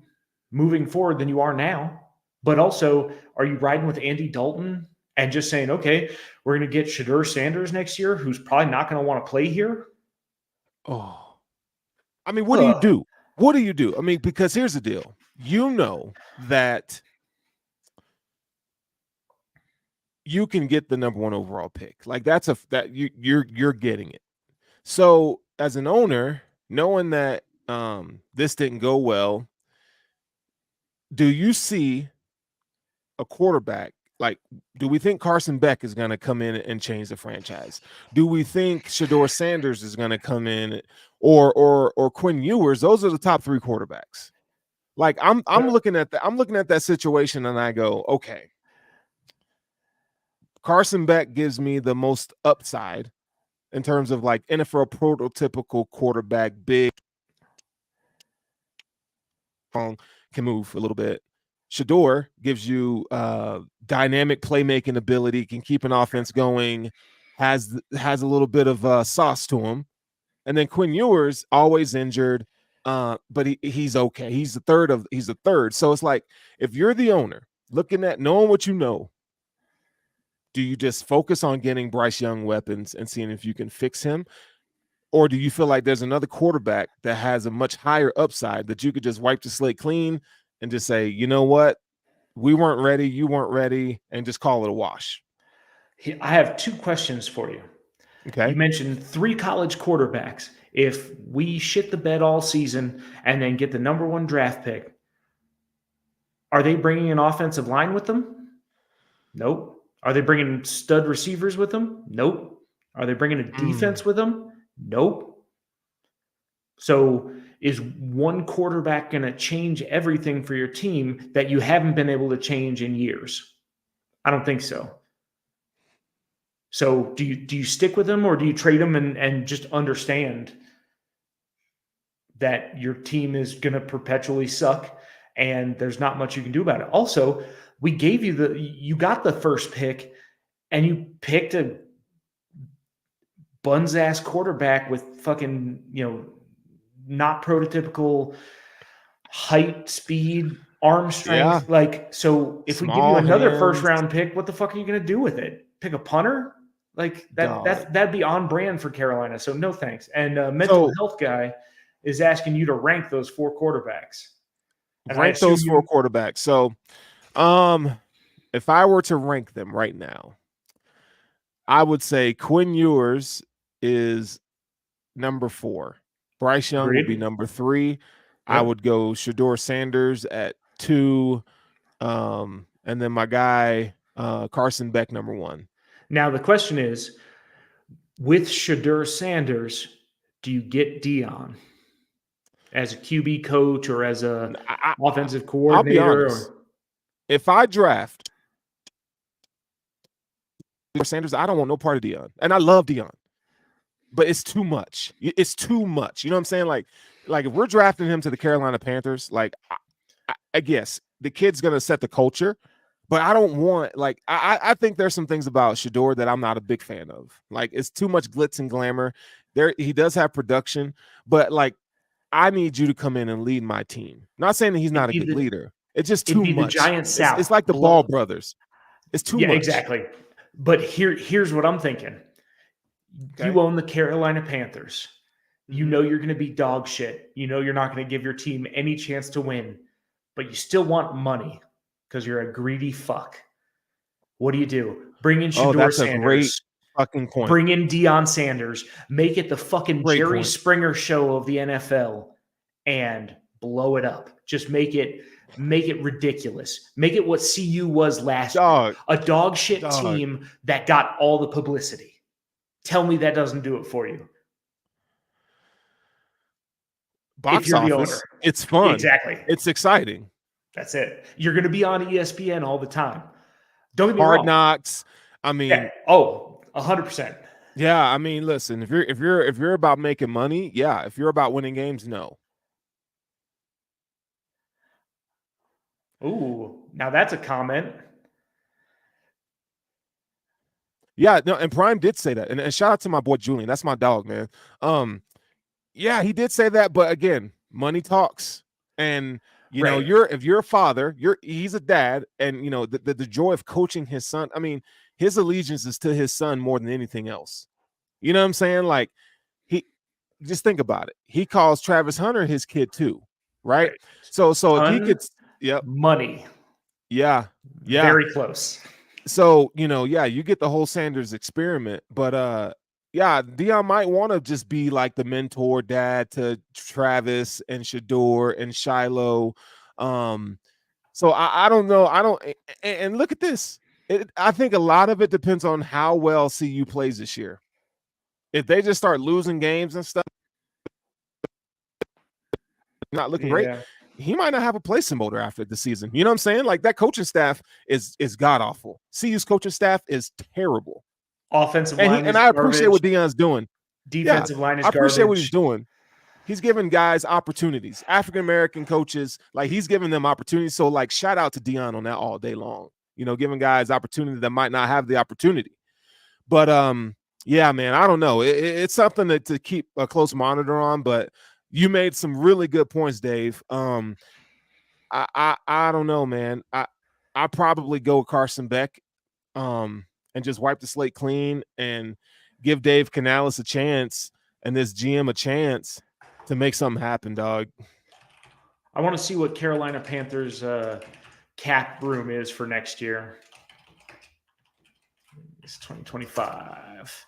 moving forward than you are now. But also, are you riding with Andy Dalton and just saying, okay, we're going to get Shedeur Sanders next year, who's probably not going to want to play here? Oh, what do you do? What do you do? Because here's the deal. You know that you can get the number 1 overall pick. Like, you're getting it. So as an owner, knowing that this didn't go well, do you see a quarterback? Like, do we think Carson Beck is going to come in and change the franchise? Do we think Shedeur Sanders is going to come in, or Quinn Ewers? Those are the top 3 quarterbacks. Like, I'm looking at that situation and I go, okay, Carson Beck gives me the most upside in terms of like NFL prototypical quarterback, big, can move a little bit. Shedeur gives you dynamic playmaking ability, can keep an offense going, has a little bit of sauce to him. And then Quinn Ewers, always injured, but he's okay. He's the third. So it's like, if you're the owner, looking at knowing what you know, do you just focus on getting Bryce Young weapons and seeing if you can fix him? Or do you feel like there's another quarterback that has a much higher upside that you could just wipe the slate clean and just say, you know what, we weren't ready, you weren't ready, and just call it a wash? I have 2 questions for you. Okay. You mentioned 3 college quarterbacks. If we shit the bed all season and then get the number 1 draft pick, are they bringing an offensive line with them? Nope. Are they bringing stud receivers with them? Nope. Are they bringing a defense with them? Nope. So is one quarterback going to change everything for your team that you haven't been able to change in years? I don't think so. So do you stick with them, or do you trade them and just understand that your team is going to perpetually suck and there's not much you can do about it? Also, we gave you got the first pick and you picked a buns ass quarterback with fucking, not prototypical height, speed, arm strength. Yeah. Like, so if we give you Small another first hands. round pick, what the fuck are you going to do with it? Pick a punter? Like Dog. that'd be on brand for Carolina. So no thanks. And mental health guy is asking you to rank those 4 quarterbacks. And rank those 4 quarterbacks. So, if I were to rank them right now, I would say Quinn Ewers is number 4. Bryce Young would be number 3. Yep. I would go Shedeur Sanders at 2. And then my guy, Carson Beck, number 1. Now the question is, with Shedeur Sanders, do you get Deion as a QB coach or as a offensive coordinator? I'll be honest. If I draft Sanders, I don't want no part of Deion. And I love Deion. But it's too much. It's too much. You know what I'm saying? Like if we're drafting him to the Carolina Panthers, like I guess the kid's gonna set the culture, but I don't want I think there's some things about Shedeur that I'm not a big fan of. Like it's too much glitz and glamour. He does have production, but like I need you to come in and lead my team. Not saying that he's not a good leader. It's just too much. The giant South. It's like the Ball brothers. It's too much. Yeah, exactly. But here's what I'm thinking. Okay. You own the Carolina Panthers. You know you're going to be dog shit. You know you're not going to give your team any chance to win, but you still want money because you're a greedy fuck. What do? Bring in Shedeur Sanders. A great fucking point. Bring in Deion Sanders. Make it the fucking Jerry Springer show of the NFL and blow it up. Just make it ridiculous. Make it what CU was last year. A dog shit team that got all the publicity. Tell me that doesn't do it for you. Box office. It's fun. Exactly. It's exciting. That's it. You're going to be on ESPN all the time. Don't get me wrong. Hard Knocks. I mean, 100%. Yeah, I mean, listen, if you're about making money, yeah. If you're about winning games, no. Ooh, now that's a comment. Yeah, no, and Prime did say that. And shout out to my boy Julian. That's my dog, man. Yeah, he did say that, but again, money talks. And you know, if you're a father, he's a dad, and you know, the joy of coaching his son. I mean, his allegiance is to his son more than anything else. You know what I'm saying? Like, he just think about it. He calls Travis Hunter his kid too, right? So if he gets money. Yeah. Very close. So, you know, yeah, you get the whole Sanders experiment, but yeah, Deion might want to just be like the mentor dad to Travis and Shedeur and Shiloh. So I don't know. And look at this. I think a lot of it depends on how well CU plays this year. If they just start losing games and stuff, not looking great, he might not have a place in Boulder after the season. You know what I'm saying? Like, that coaching staff is god awful. CU's coaching staff is terrible. Offensive line, and I appreciate what Deion's doing. Defensive line is I appreciate garbage. what he's doing. He's giving guys opportunities. African American coaches, like, he's giving them opportunities. So, like, shout out to Deion on that all day long. You know, giving guys opportunity that might not have the opportunity. But yeah, man, I don't know. It's something to keep a close monitor on. But you made some really good points, Dave. I don't know, man. I probably go Carson Beck, and just wipe the slate clean and give Dave Canales a chance and this GM a chance to make something happen, dog. I want to see what Carolina Panthers cap room is for next year. It's 2025.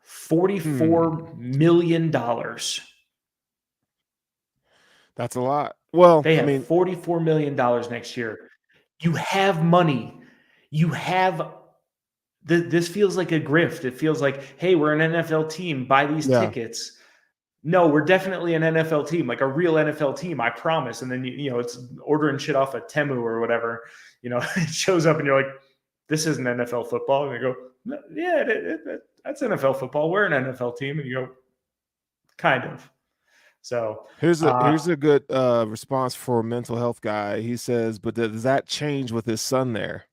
$44 million. That's a lot. Well, They I have mean, $44 million next year. You have money. You have this feels like a grift. It feels like, hey, we're an NFL team. Buy these yeah. tickets. No, we're definitely an NFL team, like a real NFL team, I promise. And then, it's ordering shit off of Temu or whatever. It shows up and you're like, this isn't NFL football. And they go, yeah, that's NFL football. We're an NFL team. And you go, kind of. So here's a good response for a mental health guy. He says, but does that change with his son there?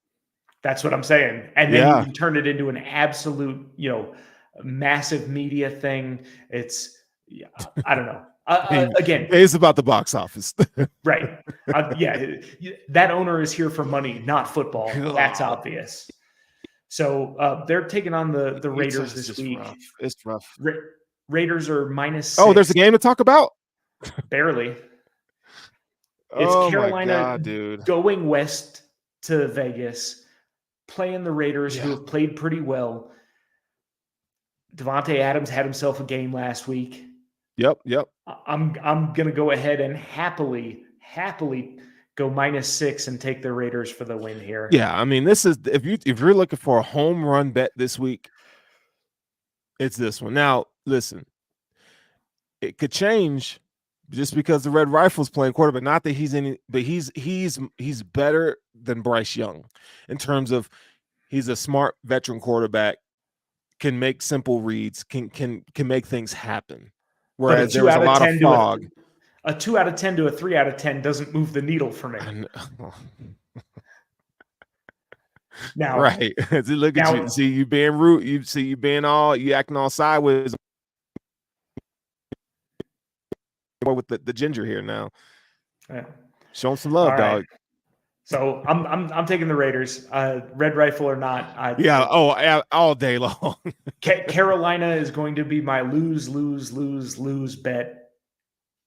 That's what I'm saying. And then you can turn it into an absolute, massive media thing. It's, I don't know. Again, it's about the box office. Right. Yeah. That owner is here for money, not football. God. That's obvious. So they're taking on the Raiders this week. Rough. It's rough. Raiders are -6. Oh, there's a game to talk about? Barely. It's Carolina, my God, dude. Going west to Vegas, playing the Raiders, who have played pretty well. Devontae Adams had himself a game last week. Yep. I'm gonna go ahead and happily go -6 and take the Raiders for the win here. Yeah, I mean, this is if you're looking for a home run bet this week, it's this one. Now, listen, it could change just because the Red Rifle's playing quarterback. Not that he's any, but he's better than Bryce Young in terms of he's a smart veteran quarterback, can make simple reads, can make things happen. Whereas there was a lot of fog. A 2 out of 10 to a 3 out of 10 doesn't move the needle for me. Now, right? Look at you. See you being rude. You acting all sideways. With the ginger here now. Yeah. Show him some love, dog. So I'm taking the Raiders, Red Rifle or not. All day long. Carolina is going to be my lose bet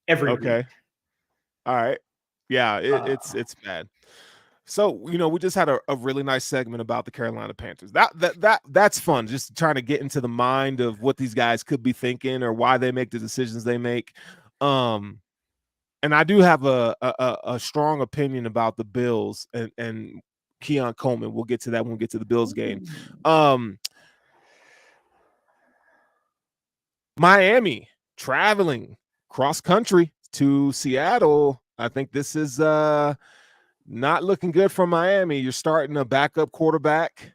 every week. All right. Yeah, it's bad. So we just had a really nice segment about the Carolina Panthers. That's fun. Just trying to get into the mind of what these guys could be thinking or why they make the decisions they make. And I do have a strong opinion about the Bills and Keon Coleman. We'll get to that when we get to the Bills game. Miami traveling cross country to Seattle. I think this is not looking good for Miami. You're starting a backup quarterback.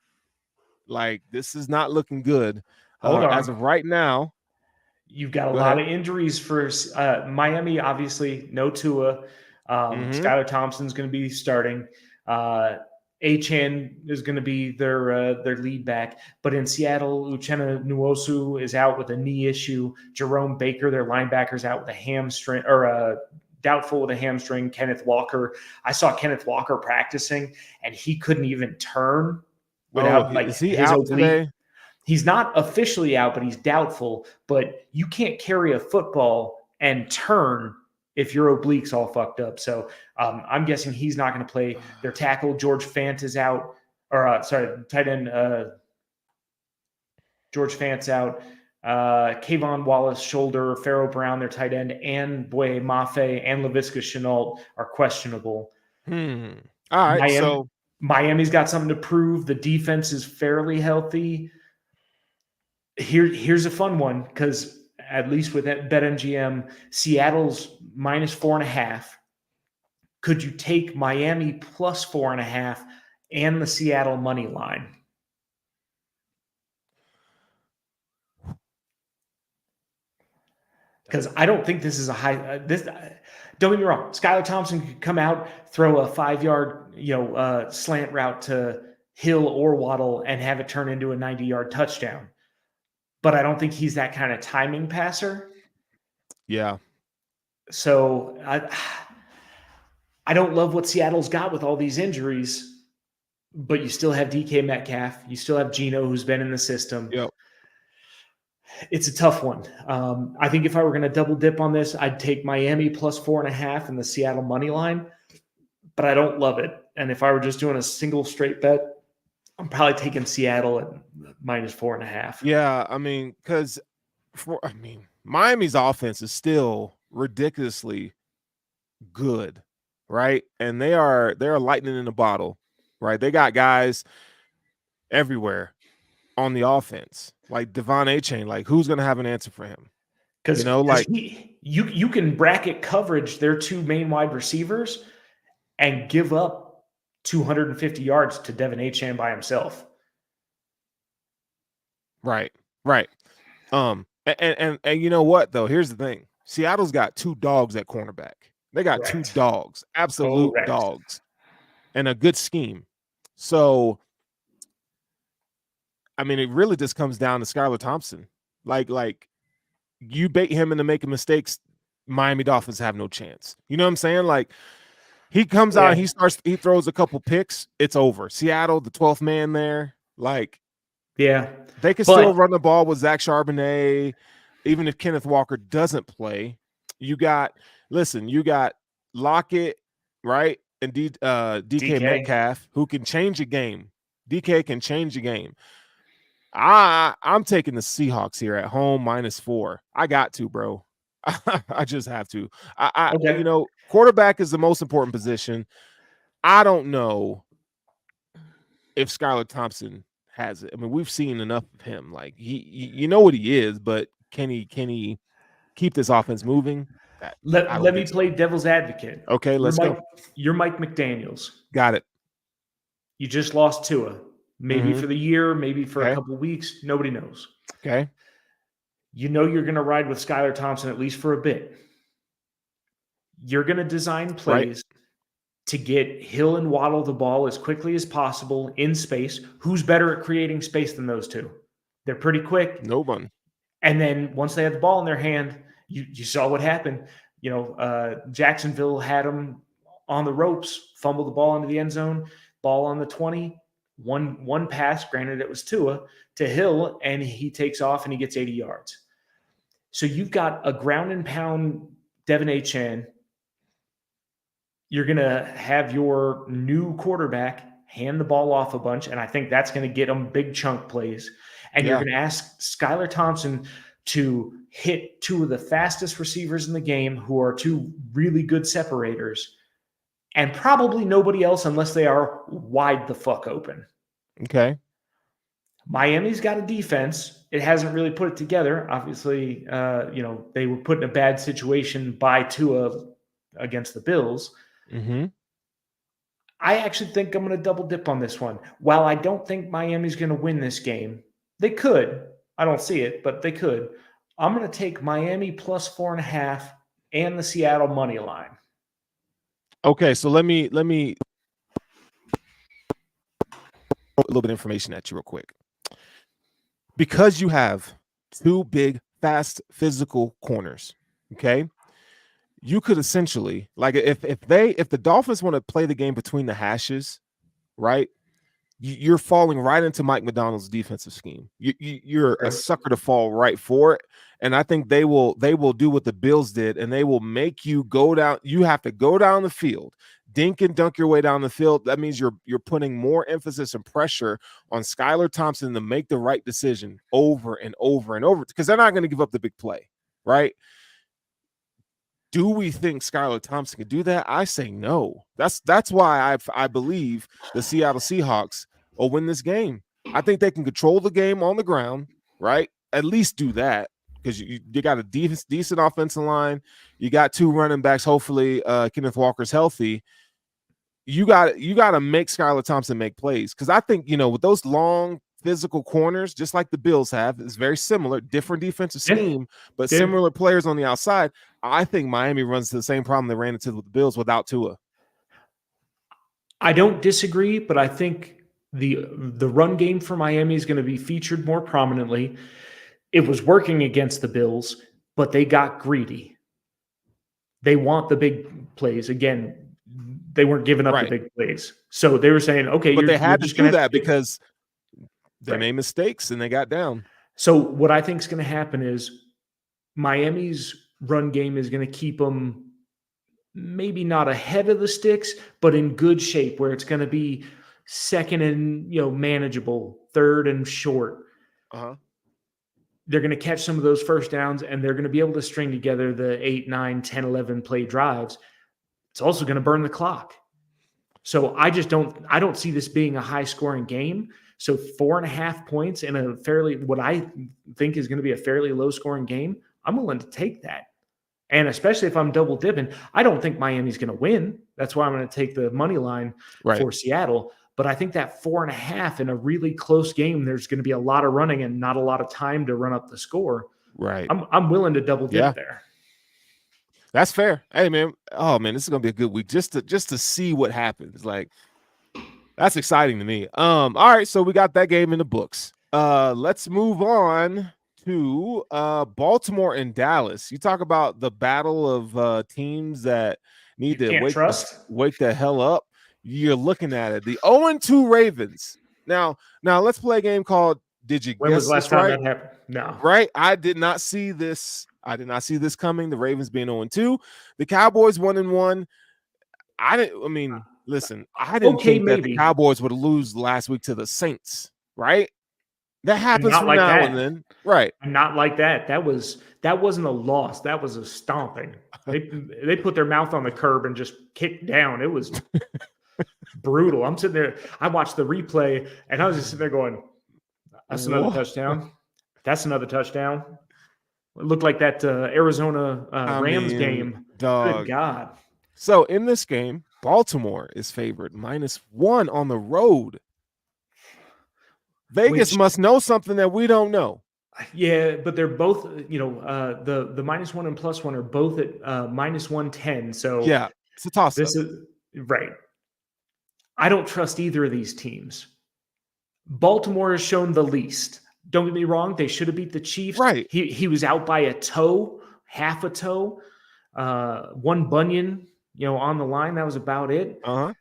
Like, this is not looking good. Hold on. As of right now. You've got a lot of injuries for Miami. Obviously, no Tua. Skylar Thompson's going to be starting. Achane is going to be their lead back. But in Seattle, Uchenna Nwosu is out with a knee issue. Jerome Baker, their linebacker's out with a hamstring or doubtful with a hamstring. Kenneth Walker. I saw Kenneth Walker practicing, and he couldn't even turn without is he out today? He's not officially out, but he's doubtful. But you can't carry a football and turn if your oblique's all fucked up. So I'm guessing he's not going to play. Their tackle, George Fant, is out. Tight end George Fant's out. Kayvon Wallace, shoulder. Pharaoh Brown, their tight end, and Boye Mafe and Laviska Shenault are questionable. All right, Miami's got something to prove. The defense is fairly healthy. Here's a fun one, because at least with that BetMGM, Seattle's -4.5. Could you take Miami +4.5 and the Seattle money line? Because I don't think this is a high. Don't get me wrong. Skylar Thompson could come out, throw a 5-yard slant route to Hill or Waddle and have it turn into a 90-yard touchdown. But I don't think he's that kind of timing passer. Yeah. So I don't love what Seattle's got with all these injuries, but you still have DK Metcalf. You still have Geno, who's been in the system. Yep. It's a tough one. I think if I were going to double dip on this, I'd take Miami +4.5 and the Seattle money line, but I don't love it. And if I were just doing a single straight bet, I'm probably taking Seattle at -4.5. Yeah, I mean, Miami's offense is still ridiculously good, right? And they're lightning in a bottle, right? They got guys everywhere on the offense, like Devon Achane. Like, who's gonna have an answer for him? Because Like you can bracket coverage their two main wide receivers and give up 250 yards to Devon Achane by himself. right. And you know what though? Here's the thing: Seattle's got two dogs at cornerback. They got two Correct. dogs, absolute Correct. dogs, and a good scheme. So, I mean, it really just comes down to Skylar Thompson. Like you bait him into making mistakes, Miami Dolphins have no chance. You know what I'm saying? Like he comes out, he throws a couple picks, it's over. Seattle, the 12th man there, like they can still run the ball with Zach Charbonnet, even if Kenneth Walker doesn't play. You got Lockett, right? And DK Metcalf, who can change a game. DK can change a game. I'm taking the Seahawks here at home -4. I got to, bro. I just have to. Quarterback is the most important position. I don't know if Skylar Thompson has it. I mean, we've seen enough of him. Like you know what he is, but can he keep this offense moving? Let me play devil's advocate. Okay, let's go. You're Mike McDaniels. Got it. You just lost Tua. Maybe for the year, maybe for a couple of weeks. Nobody knows. Okay. You know you're going to ride with Skylar Thompson at least for a bit. You're going to design plays to get Hill and Waddle the ball as quickly as possible in space. Who's better at creating space than those two? They're pretty quick. No one. And then once they have the ball in their hand, you saw what happened. Jacksonville had them on the ropes, fumbled the ball into the end zone, ball on the 20, one pass, granted it was Tua, to Hill, and he takes off and he gets 80 yards. So you've got a ground and pound Devon Achane. You're going to have your new quarterback hand the ball off a bunch, and I think that's going to get them big chunk plays. And you're going to ask Skylar Thompson to hit two of the fastest receivers in the game who are two really good separators, and probably nobody else unless they are wide the fuck open. Okay. Miami's got a defense. It hasn't really put it together. Obviously, they were put in a bad situation by Tua against the Bills. Mm-hmm. I actually think I'm going to double dip on this one. While I don't think Miami's going to win this game, they could. I don't see it, but they could. I'm going to take Miami +4.5 and the Seattle money line. Okay, so let me a little bit of information at you real quick. Because you have two big, fast, physical corners, okay? You could essentially, like, if the Dolphins want to play the game between the hashes, right? You're falling right into Mike Macdonald's defensive scheme. You're a sucker to fall right for it, and I think they will do what the Bills did, and they will make you go down. You have to go down the field, dink and dunk your way down the field. That means you're putting more emphasis and pressure on Skylar Thompson to make the right decision over and over and over, because they're not going to give up the big play, right? Do we think Skylar Thompson can do that? I say no. That's why I believe the Seattle Seahawks will win this game. I think they can control the game on the ground, right? At least do that, because you got a decent offensive line. You got two running backs. Hopefully, Kenneth Walker's healthy. You got to make Skylar Thompson make plays, because I think with those long physical corners, just like the Bills have, it's very similar, different defensive scheme, but similar players on the outside. I think Miami runs into the same problem they ran into with the Bills without Tua. I don't disagree, but I think the run game for Miami is going to be featured more prominently. It was working against the Bills, but they got greedy. They want the big plays. Again, they weren't giving up the big plays. So they were saying, okay, but they had to do that because they made mistakes and they got down. So what I think is going to happen is Miami's run game is going to keep them maybe not ahead of the sticks, but in good shape, where it's going to be second and manageable, third and short. Uh-huh. They're going to catch some of those first downs, and they're going to be able to string together the 8, 9, 10, 11 play drives. It's also going to burn the clock. So I don't see this being a high scoring game. So 4.5 points in what I think is going to be a fairly low scoring game, I'm willing to take that. And especially if I'm double dipping, I don't think Miami's going to win. That's why I'm going to take the money line for Seattle. But I think that 4.5 in a really close game, there's going to be a lot of running and not a lot of time to run up the score. Right. I'm willing to double dip there. That's fair. Hey man, this is gonna be a good week just to see what happens. Like, that's exciting to me. All right, so we got that game in the books. Let's move on to Baltimore and Dallas. You talk about the battle of teams that need to wake the hell up. You're looking at it. The 0-2 Ravens. Now let's play a game called Did You When Guess was the last This time Right? that happened? No. Right? I did not see this coming. The Ravens being 0-2. The Cowboys 1-1. Listen, I didn't think that the Cowboys would lose last week to the Saints, right? That happens from now and then. Right. Not like that. That wasn't a loss. That was a stomping. They put their mouth on the curb and just kicked down. It was brutal. I'm sitting there. I watched the replay and I was just sitting there going, that's another touchdown. That's another touchdown. It looked like that Arizona Rams game. Dog. Good God. So in this game, Baltimore is favored -1 on the road. Vegas must know something that we don't know. Yeah, but they're both, the -1 and +1 are both at -110. So yeah, it's a toss-up. This is right. I don't trust either of these teams. Baltimore has shown the least. Don't get me wrong; they should have beat the Chiefs. Right. He was out by a toe, half a toe, one bunion, on the line. That was about it. Uh-huh.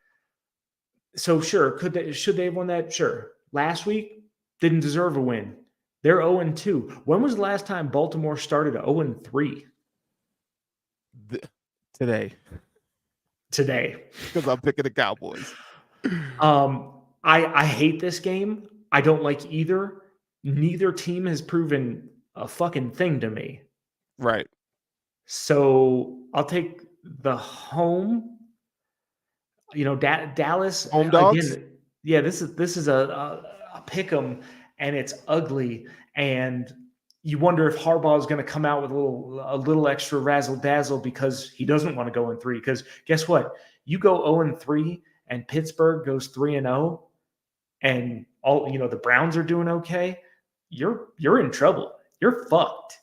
So sure, should they have won that? Sure. Last week didn't deserve a win. They're 0-2. When was the last time Baltimore started 0-3? Today. Because I'm picking the Cowboys. I hate this game. I don't like either. Neither team has proven a fucking thing to me. Right. So I'll take the home. Dallas home dogs. Again, yeah, this is a pick 'em, and it's ugly. And you wonder if Harbaugh is going to come out with a little extra razzle dazzle because he doesn't want to go 0-3. Because guess what? You go 0-3, and Pittsburgh goes 3-0, and all the Browns are doing okay. You're in trouble. You're fucked.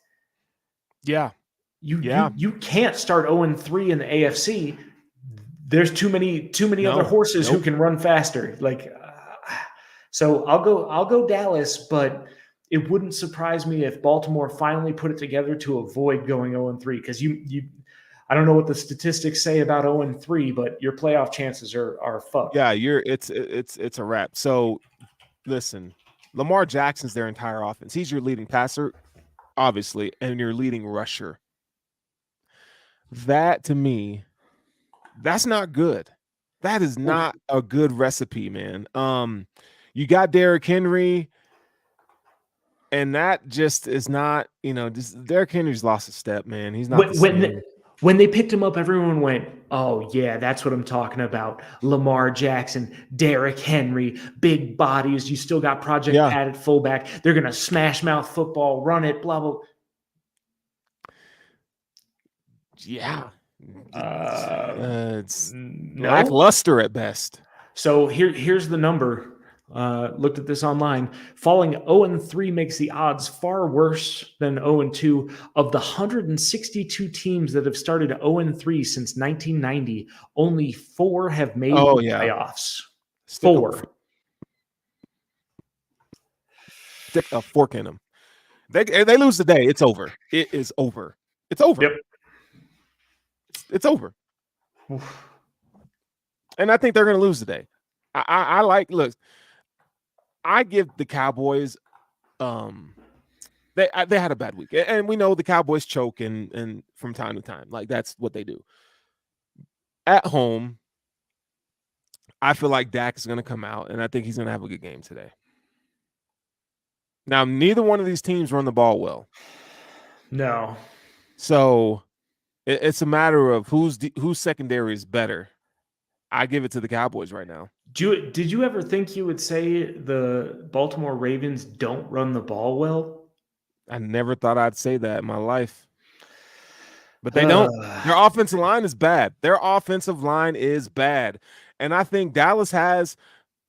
Yeah. You can't start 0-3 in the AFC. There's too many other horses who can run faster. So I'll go Dallas, but it wouldn't surprise me if Baltimore finally put it together to avoid going 0-3 because I don't know what the statistics say about 0-3, but your playoff chances are fucked. Yeah, it's a wrap. So listen, Lamar Jackson's their entire offense. He's your leading passer, obviously, and your leading rusher. That to me, that's not good. That is not a good recipe, man. You got Derrick Henry, and that just is not, Derrick Henry's lost a step, man. He's not when they picked him up, everyone went, oh, yeah, that's what I'm talking about. Lamar Jackson, Derrick Henry, big bodies. You still got Project Pat at fullback. They're going to smash mouth football, run it, blah, blah. Yeah. It's lackluster at best. So here's the number. Looked at this online. Falling 0-3 makes the odds far worse than 0-2. Of the 162 teams that have started 0-3 since 1990, only 4 have made the playoffs. 4. Stick a fork in them. They lose today. It's over. It is over. It's over. Yep. It's over. And I think they're going to lose today. I give the Cowboys, they had a bad week, and we know the Cowboys choke and from time to time, like that's what they do. At home, I feel like Dak is going to come out, and I think he's going to have a good game today. Now, neither one of these teams run the ball well. No. So it's a matter of whose secondary is better. I give it to the Cowboys right now. Did you ever think you would say the Baltimore Ravens don't run the ball well? I never thought I'd say that in my life. But they don't. Their offensive line is bad. And I think Dallas has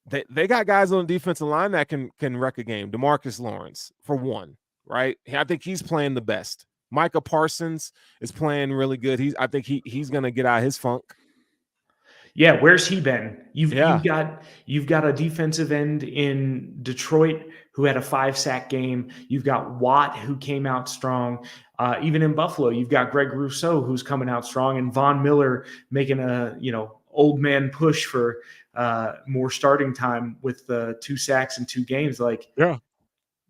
they got guys on the defensive line that can wreck a game. DeMarcus Lawrence, for one, right? I think he's playing the best. Micah Parsons is playing really good. I think he's gonna get out of his funk. Yeah, where's he been? You've got a defensive end in Detroit who had a 5-sack game. You've got Watt who came out strong. Even in Buffalo, you've got Greg Rousseau who's coming out strong, and Von Miller making a old man push for more starting time with 2 sacks in 2 games. Like, yeah,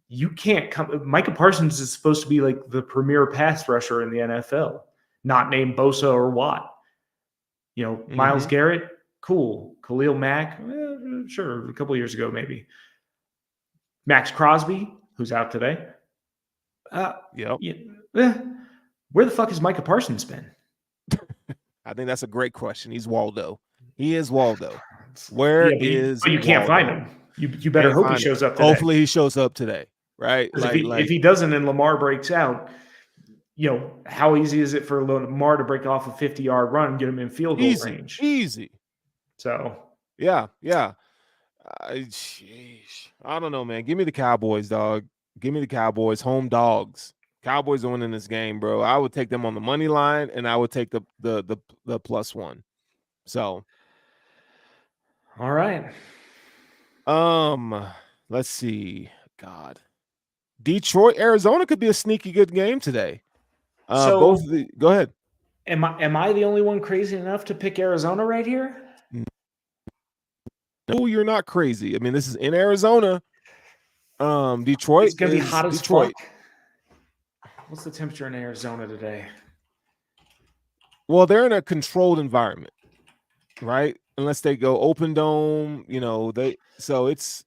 you can't come. Micah Parsons is supposed to be like the premier pass rusher in the NFL, not named Bosa or Watt. Myles Garrett, cool. Khalil Mack, sure, a couple of years ago maybe. Max Crosby, who's out today. Where the fuck has Micah Parsons been? I think that's a great question. He's Waldo. He is Waldo. Where is? But you can't find him. You better hope he shows up today. Hopefully he shows up today, right? If he doesn't and Lamar breaks out, how easy is it for Lamar to break off a 50-yard run and get him in field goal range? Easy. So yeah. I don't know, man. Give me the Cowboys, dog. Give me the Cowboys, home dogs. Cowboys are winning this game, bro. I would take them on the money line, and I would take the +1. So, all right. Let's see. God, Detroit, Arizona could be a sneaky good game today. Go ahead. Am I the only one crazy enough to pick Arizona right here? No, you're not crazy. I mean, this is in Arizona. Detroit. It's gonna be hot as fuck. What's the temperature in Arizona today? Well, they're in a controlled environment, right? Unless they go open dome, it's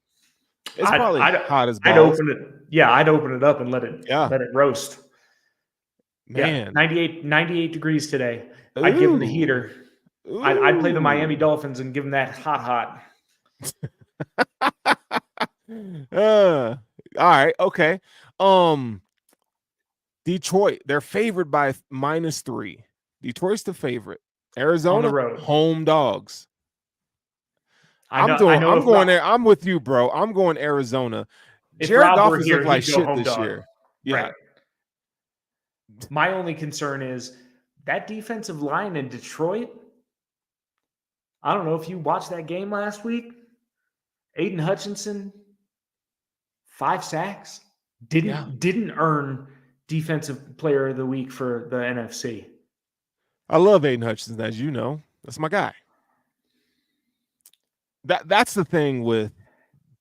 probably hot as balls. I'd open it up and let it roast. Man, 98 degrees today. I'd give them the heater. I'd play the Miami Dolphins and give them that hot. All right, okay. Detroit, they're favored by -3. Detroit's the favorite. Arizona, on the road. Home dogs. I'm going there. I'm with you, bro. I'm going Arizona. Jared Goff has looked like shit this year. Yeah. Right. My only concern is that defensive line in Detroit. I don't know if you watched that game last week. Aiden Hutchinson, 5 sacks. Didn't earn Defensive Player of the Week for the NFC. I love Aiden Hutchinson, as you know. That's my guy. That's the thing with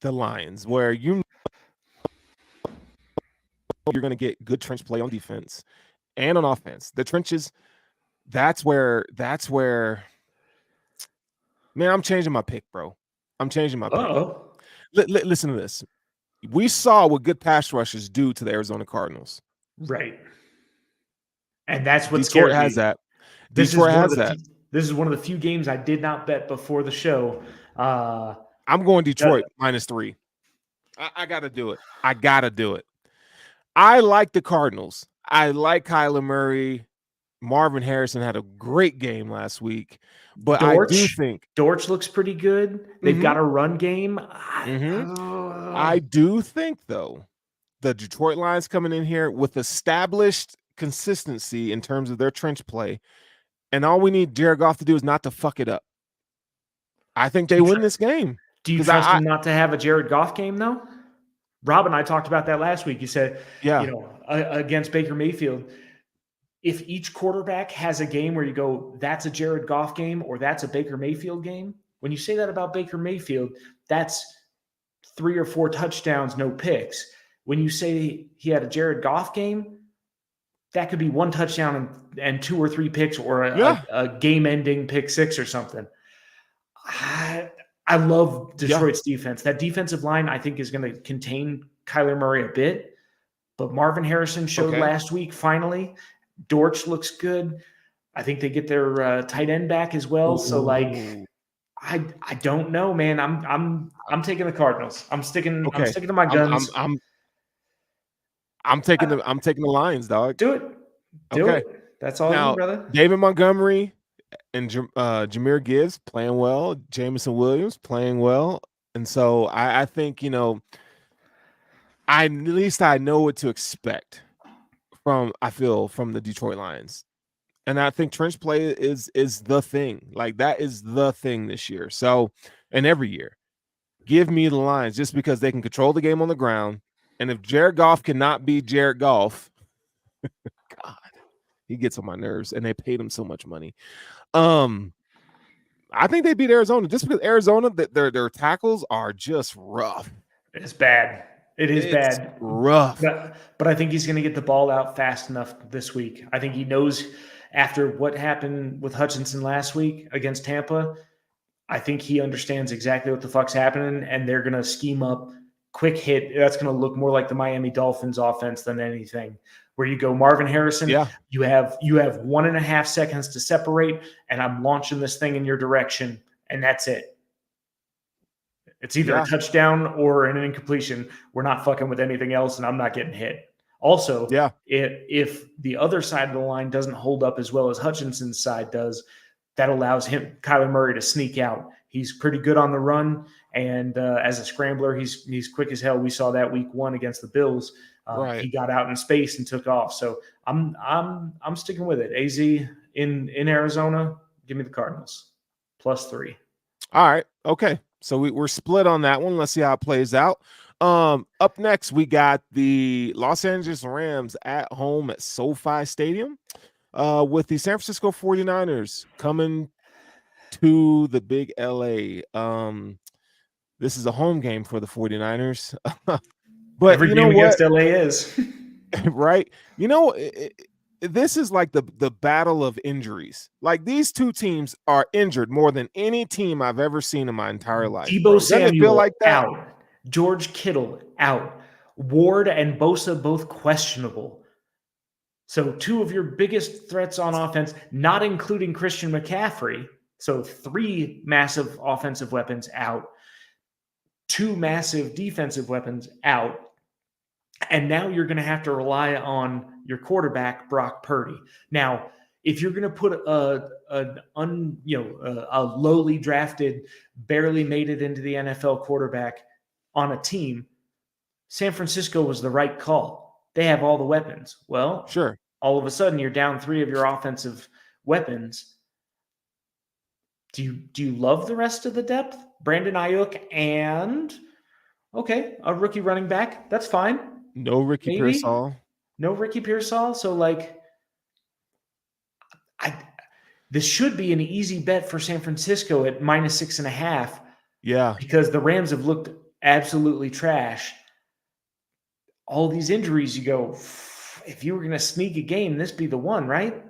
the Lions, where you're going to get good trench play on defense and on offense. The trenches, that's where man, I'm changing my pick, bro. I'm changing my pick. Listen to this. We saw what good pass rushers do to the Arizona Cardinals. Right. And that's what Detroit has that. Detroit has that. This is one of the few games I did not bet before the show. I'm going Detroit -3. I got to do it. I like the Cardinals. I like Kyler Murray. Marvin Harrison had a great game last week. But I do think Dortch looks pretty good. They've got a run game. I do think, though, the Detroit Lions coming in here with established consistency in terms of their trench play, and all we need Jared Goff to do is not to fuck it up. I think they win this game. Do you trust him not to have a Jared Goff game, though? Rob and I talked about that last week. You said, against Baker Mayfield, if each quarterback has a game where you go, that's a Jared Goff game or that's a Baker Mayfield game, when you say that about Baker Mayfield, that's 3 or 4 touchdowns, no picks. When you say he had a Jared Goff game, that could be 1 touchdown and 2 or 3 picks or a game-ending pick 6 or something. I love Detroit's defense. That defensive line, I think, is going to contain Kyler Murray a bit. But Marvin Harrison showed last week, finally. Dortch looks good. I think they get their tight end back as well. So, like, I don't know, man. I'm taking the Cardinals. I'm sticking to my guns. I'm taking the Lions, dog. Do it. Do it. That's all you, brother. David Montgomery and Jahmyr Gibbs playing well. Jameson Williams playing well. And so I think, you know, at least I know what to expect from the Detroit Lions. And I think trench play is the thing. Like, that is the thing this year. So, and every year, give me the Lions just because they can control the game on the ground. And if Jared Goff cannot be Jared Goff, God, he gets on my nerves, and they paid him so much money. I think they beat Arizona just because Arizona, their tackles are just rough. It's bad. It's bad. Rough. But I think he's going to get the ball out fast enough this week. I think he knows after what happened with Hutchinson last week against Tampa, I think he understands exactly what the fuck's happening, and they're going to scheme up quick hit. That's going to look more like the Miami Dolphins offense than anything, where you go Marvin Harrison. Yeah. You have 1.5 seconds to separate, and I'm launching this thing in your direction, and that's it. It's either a touchdown or an incompletion. We're not fucking with anything else, and I'm not getting hit. Also, if the other side of the line doesn't hold up as well as Hutchinson's side does, that allows Kyler Murray to sneak out. He's pretty good on the run, and as a scrambler, he's quick as hell. We saw that week 1 against the Bills. He got out in space and took off. So I'm sticking with it. AZ in Arizona, give me the Cardinals +3. All right. Okay. So we're split on that one. Let's see how it plays out. Up next, we got the Los Angeles Rams at home at SoFi Stadium with the San Francisco 49ers coming to the big LA. This is a home game for the 49ers. But every you game know against what? LA is. Right. You know, this is like the battle of injuries. Like, these two teams are injured more than any team I've ever seen in my entire life. Deebo Samuel feel like that? out. George Kittle out. Ward and Bosa both questionable. So 2 of your biggest threats on offense, not including Christian McCaffrey. So 3 massive offensive weapons out. 2 massive defensive weapons out. And now you're going to have to rely on your quarterback, Brock Purdy. Now, if you're going to put a lowly drafted, barely made it into the NFL quarterback on a team, San Francisco was the right call. They have all the weapons. Well, sure. All of a sudden, you're down 3 of your offensive weapons. Do you love the rest of the depth? Brandon Ayuk and a rookie running back. That's fine. No Ricky Pearsall. No Ricky Pearsall. So, like, this should be an easy bet for San Francisco at -6.5. Yeah. Because the Rams have looked absolutely trash. All these injuries, you go, if you were going to sneak a game, this be the one, right?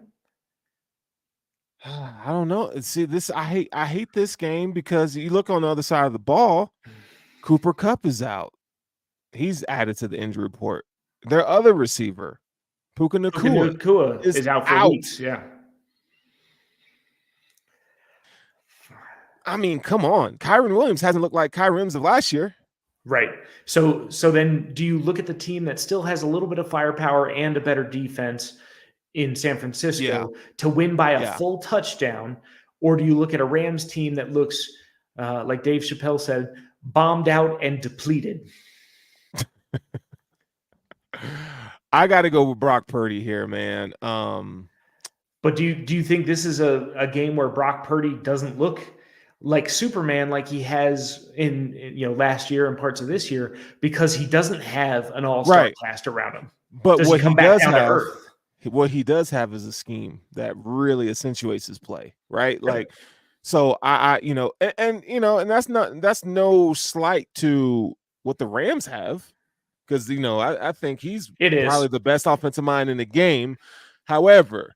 I don't know. See, I hate this game because you look on the other side of the ball, Cooper Kupp is out. He's added to the injury report. Their other receiver, Puka Nacua, is out for weeks. Yeah. I mean, come on. Kyren Williams hasn't looked like Kyren Williams of last year. Right. So then do you look at the team that still has a little bit of firepower and a better defense in San Francisco to win by a full touchdown? Or do you look at a Rams team that looks, like Dave Chappelle said, bombed out and depleted? I got to go with Brock Purdy here, man. But do you think this is a game where Brock Purdy doesn't look like Superman like he has in last year and parts of this year because he doesn't have an all-star cast around him? But what he does have is a scheme that really accentuates his play, right? Like, so and that's no slight to what the Rams have. Because, I think he's probably the best offensive mind in the game. However,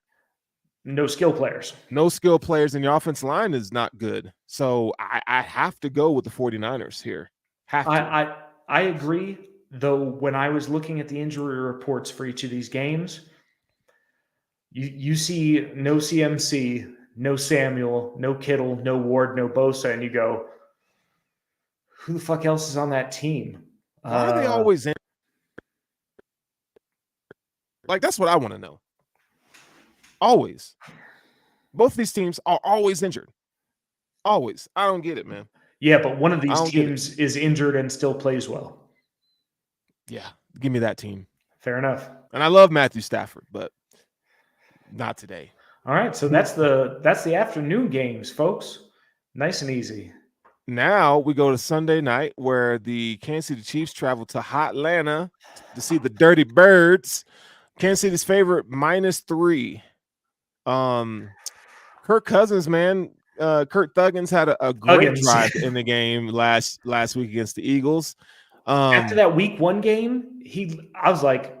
No skill players. No skill players, and your offensive line is not good. So I have to go with the 49ers here. Have to. I agree, though. When I was looking at the injury reports for each of these games, you see no CMC, no Samuel, no Kittle, no Ward, no Bosa, and you go, who the fuck else is on that team? Why are they always in? Like, that's what I want to know. Always. Both of these teams are always injured. Always. I don't get it, man. Yeah, but one of these teams is injured and still plays well. Yeah, give me that team. Fair enough. And I love Matthew Stafford, but not today. All right, so that's the afternoon games, folks. Nice and easy. Now we go to Sunday night, where the Kansas City Chiefs travel to Hotlanta to see the Dirty Birds. Kansas City's favorite -3. Kirk Cousins, man. Kirk Thuggins had a great drive in the game last week against the Eagles. After that week 1 game, I was like,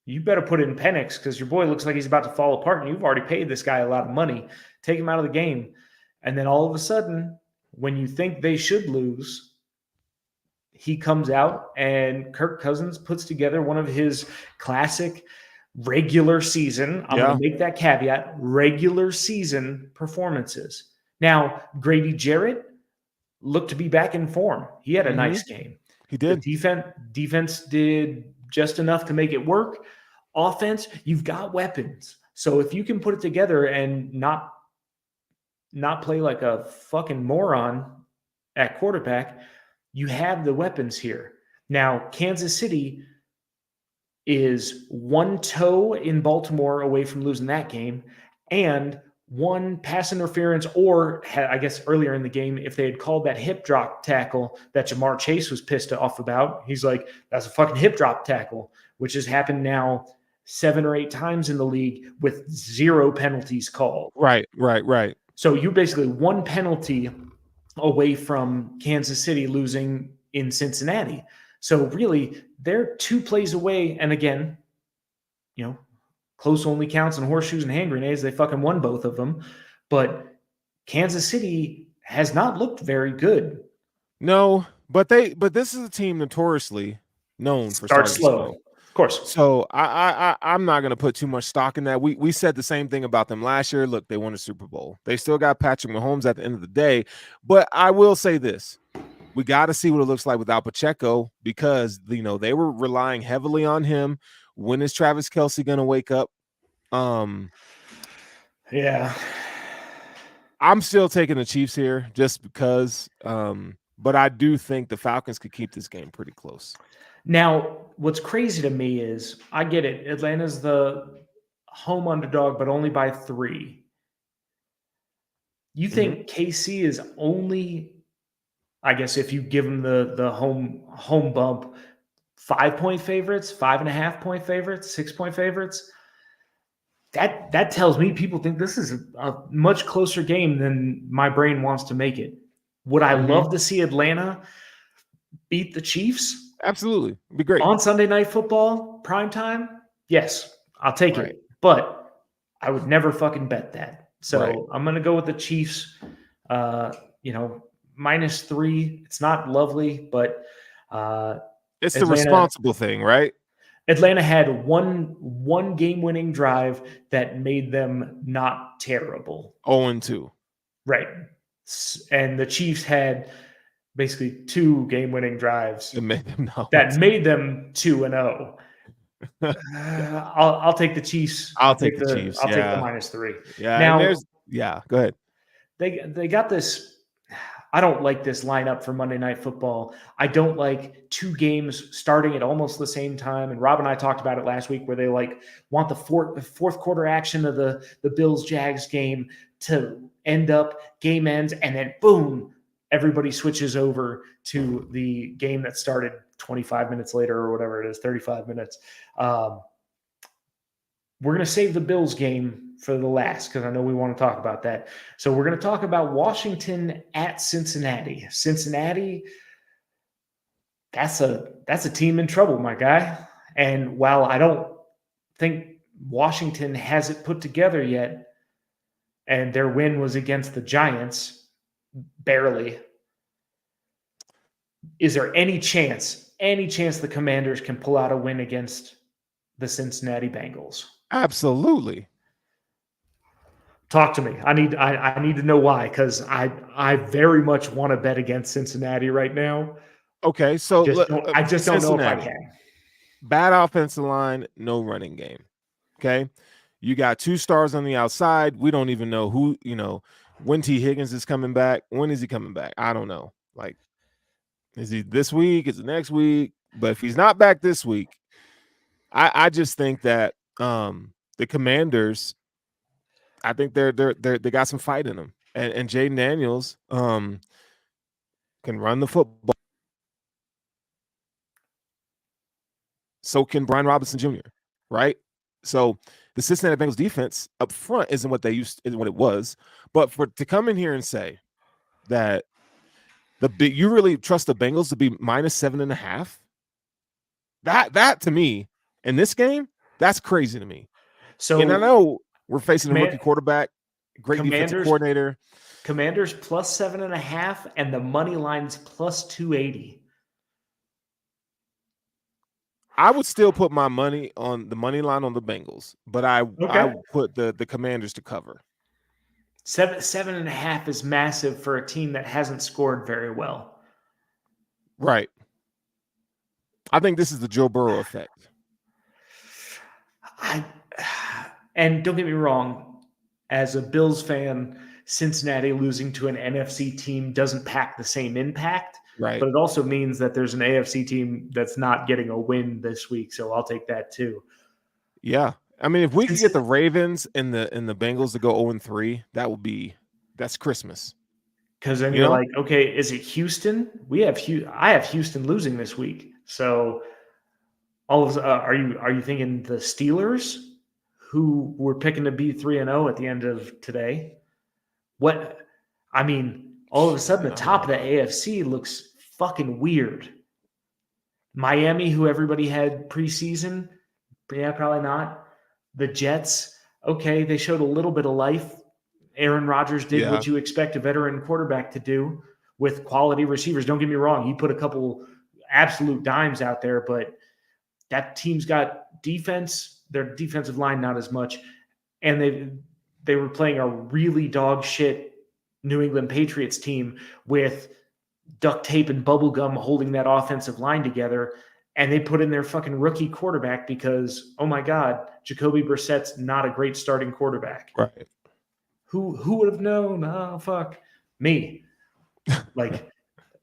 you better put it in Penix because your boy looks like he's about to fall apart, and you've already paid this guy a lot of money. Take him out of the game. And then all of a sudden, when you think they should lose, he comes out and Kirk Cousins puts together one of his classic regular season, I'm going to make that caveat, regular season performances. Now, Grady Jarrett looked to be back in form. He had a nice game. He did. The defense did just enough to make it work. Offense, you've got weapons. So if you can put it together and not play like a fucking moron at quarterback, you have the weapons here. Now, Kansas City is 1 toe in Baltimore away from losing that game, and 1 pass interference, or I guess earlier in the game, if they had called that hip drop tackle that Jamar Chase was pissed off about, he's like, that's a fucking hip drop tackle, which has happened now 7 or 8 times in the league with 0 penalties called. Right. So you're basically 1 penalty away from Kansas City losing in Cincinnati. So really, they're 2 plays away. And again, close only counts on horseshoes and hand grenades. They fucking won both of them. But Kansas City has not looked very good. No, but this is a team notoriously known for starting slow. Of course. So I'm not going to put too much stock in that. We said the same thing about them last year. Look, they won a Super Bowl. They still got Patrick Mahomes at the end of the day. But I will say this. We got to see what it looks like without Pacheco, because, they were relying heavily on him. When is Travis Kelce going to wake up? Yeah. I'm still taking the Chiefs here just because, but I do think the Falcons could keep this game pretty close. Now, what's crazy to me is, I get it. Atlanta's the home underdog, but only by 3. You think KC is only, I guess if you give them the home bump, 5-point favorites, 5.5-point favorites, 6-point favorites? That tells me people think this is a much closer game than my brain wants to make it. Would I love to see Atlanta beat the Chiefs? Absolutely. It'd be great. On Sunday Night Football, primetime? Yes, I'll take it. But I would never fucking bet that. So I'm going to go with the Chiefs, -3. It's not lovely, but it's the responsible thing, right? Atlanta had one game-winning drive that made them not terrible. 0-2. Right. And the Chiefs had basically 2 game-winning drives that made them 2-0. I'll take the Chiefs. I'll take the Chiefs. I'll take the -3. Yeah. Now, go ahead. They got this. I don't like this lineup for Monday Night Football. I don't like 2 games starting at almost the same time. And Rob and I talked about it last week, where they want the fourth quarter action of the Bills-Jags game to end up, game ends, and then boom, everybody switches over to the game that started 25 minutes later or whatever it is, 35 minutes. We're going to save the Bills game for the last, because I know we want to talk about that. So we're going to talk about Washington at Cincinnati. Cincinnati, that's a team in trouble, my guy. And while I don't think Washington has it put together yet, and their win was against the Giants, barely. Is there any chance the Commanders can pull out a win against the Cincinnati Bengals? Absolutely. Talk to me. I need to know why, because I very much want to bet against Cincinnati right now. Okay, so I just don't know if I can. Bad offensive line, no running game. Okay, you got 2 stars on the outside. We don't even know who, when T. Higgins is coming back. When is he coming back? I don't know. Like, is he this week? Is it next week? But if he's not back this week, I just think that the Commanders, I think they got some fight in them, and Jaden Daniels can run the football. So can Brian Robinson Jr., right? So the Cincinnati Bengals defense up front isn't what it was. But to come in here and say that you really trust the Bengals to be -7.5, that to me in this game, that's crazy to me. So, and I know we're facing a rookie quarterback, great defensive coordinator. Commanders +7.5, and the money line's +280. I would still put my money on the money line on the Bengals, but I would put the Commanders to cover. 7.5 is massive for a team that hasn't scored very well. Right. I think this is the Joe Burrow effect. And don't get me wrong, as a Bills fan, Cincinnati losing to an NFC team doesn't pack the same impact. Right. But it also means that there's an AFC team that's not getting a win this week, so I'll take that too. Yeah. I mean, if we could get the Ravens and the Bengals to go 0-3, that's Christmas. Because then you're like, okay, is it Houston? I have Houston losing this week. So are you thinking the Steelers, who were picking to be 3-0 at the end of today? All of a sudden, the top of the AFC looks fucking weird. Miami, who everybody had preseason, yeah, probably not. The Jets, okay, they showed a little bit of life. Aaron Rodgers did what you expect a veteran quarterback to do with quality receivers. Don't get me wrong. He put a couple absolute dimes out there, but that team's got defense. Their defensive line, not as much. And they were playing a really dog shit New England Patriots team with duct tape and bubble gum holding that offensive line together. And they put in their fucking rookie quarterback because, oh my God, Jacoby Brissett's not a great starting quarterback. Right. Who would have known? Oh, fuck. Me. Like,